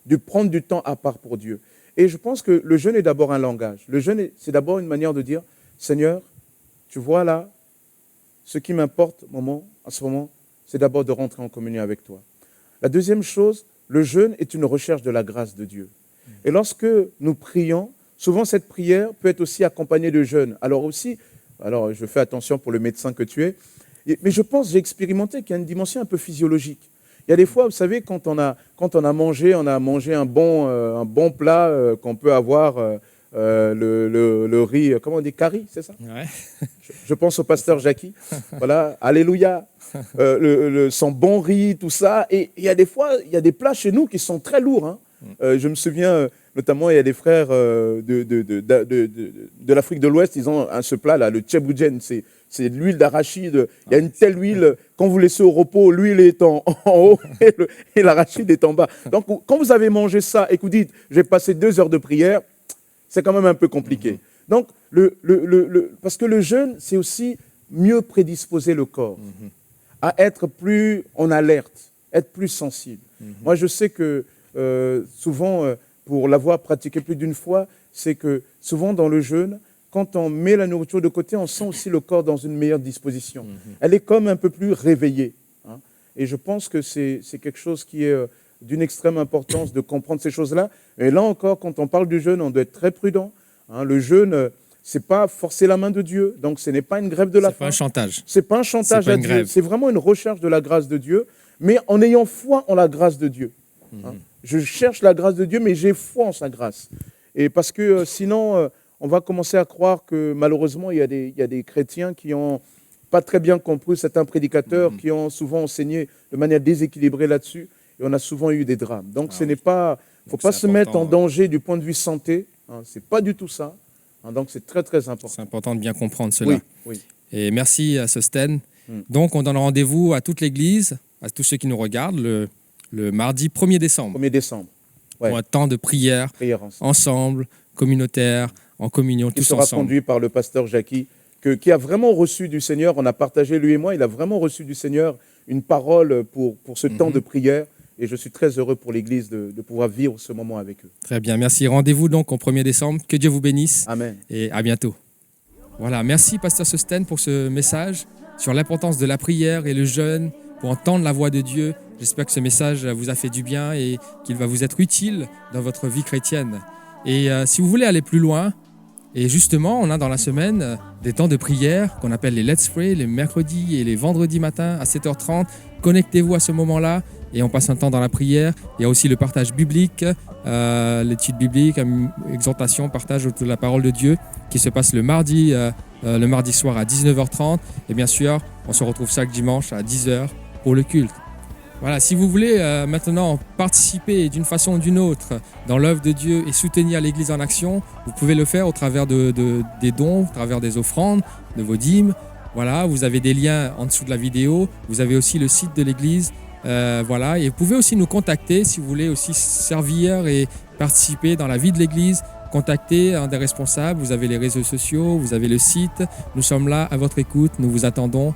de prendre du temps à part pour Dieu. Et je pense que le jeûne est d'abord un langage. Le jeûne, c'est d'abord une manière de dire, Seigneur, tu vois là, ce qui m'importe à ce moment, c'est d'abord de rentrer en communion avec toi. La deuxième chose, le jeûne est une recherche de la grâce de Dieu. Et lorsque nous prions, souvent cette prière peut être aussi accompagnée de jeûne. Alors je fais attention pour le médecin que tu es, mais je pense, j'ai expérimenté qu'il y a une dimension un peu physiologique. Il y a des fois, vous savez, quand on a mangé un bon plat qu'on peut avoir, le riz, comment on dit, curry, c'est ça? Ouais. Je pense au pasteur Jackie. Voilà, alléluia. Son bon riz, tout ça. Et il y a des fois, il y a des plats chez nous qui sont très lourds. Hein. Je me souviens, notamment, il y a des frères de l'Afrique de l'Ouest, ils ont ce plat-là, le tchéboujen, c'est de l'huile d'arachide. Il y a une telle huile, quand vous laissez au repos, l'huile est en haut et l'arachide est en bas. Donc, quand vous avez mangé ça et que vous dites, j'ai passé 2 heures de prière, c'est quand même un peu compliqué. Donc, parce que le jeûne, c'est aussi mieux prédisposer le corps à être plus en alerte, être plus sensible. Moi, je sais que souvent, pour l'avoir pratiqué plus d'une fois, c'est que souvent dans le jeûne, quand on met la nourriture de côté, on sent aussi le corps dans une meilleure disposition. Elle est comme un peu plus réveillée. Hein. Et je pense que c'est quelque chose qui est d'une extrême importance de comprendre ces choses-là. Et là encore, quand on parle du jeûne, on doit être très prudent. Hein. Le jeûne, c'est pas forcer la main de Dieu, donc ce n'est pas une grève de la faim. C'est pas un chantage. C'est pas un chantage C'est pas à une Dieu. grève. C'est vraiment une recherche de la grâce de Dieu, mais en ayant foi en la grâce de Dieu. Hein. Je cherche la grâce de Dieu, mais j'ai foi en sa grâce. Et parce que sinon, on va commencer à croire que malheureusement, il y a des chrétiens qui ont pas très bien compris certains prédicateurs qui ont souvent enseigné de manière déséquilibrée là-dessus et on a souvent eu des drames. Donc ce n'est pas, faut pas se mettre en danger du point de vue santé. C'est pas du tout ça. Donc c'est très très important. C'est important de bien comprendre cela. Oui, oui. Et merci à Sosten. Donc on donne rendez-vous à toute l'Église, à tous ceux qui nous regardent, le mardi 1er décembre. 1er décembre. Ouais. Pour un temps de prière ensemble, communautaire, en communion, qui tous sera ensemble. conduit par le pasteur Jackie, qui a vraiment reçu du Seigneur. On a partagé, lui et moi, il a vraiment reçu du Seigneur une parole pour ce temps de prière. Et je suis très heureux pour l'Église de pouvoir vivre ce moment avec eux. Très bien, merci. Rendez-vous donc au 1er décembre. Que Dieu vous bénisse. Amen. Et à bientôt. Voilà, merci Pasteur Sosten pour ce message sur l'importance de la prière et le jeûne pour entendre la voix de Dieu. J'espère que ce message vous a fait du bien et qu'il va vous être utile dans votre vie chrétienne. Et si vous voulez aller plus loin, et justement, on a dans la semaine des temps de prière qu'on appelle les Let's Pray, les mercredis et les vendredis matins à 7h30. Connectez-vous à ce moment-là et on passe un temps dans la prière. Il y a aussi le partage biblique, l'étude biblique, exhortation, partage autour de la parole de Dieu qui se passe le mardi soir à 19h30. Et bien sûr, on se retrouve chaque dimanche à 10h pour le culte. Voilà, si vous voulez maintenant participer d'une façon ou d'une autre dans l'œuvre de Dieu et soutenir l'Église en action, vous pouvez le faire au travers des dons, au travers des offrandes, de vos dîmes. Voilà, vous avez des liens en dessous de la vidéo. Vous avez aussi le site de l'Église. Voilà, et vous pouvez aussi nous contacter si vous voulez aussi servir et participer dans la vie de l'Église. Contactez un des responsables. Vous avez les réseaux sociaux, vous avez le site. Nous sommes là à votre écoute. Nous vous attendons.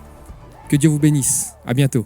Que Dieu vous bénisse. À bientôt.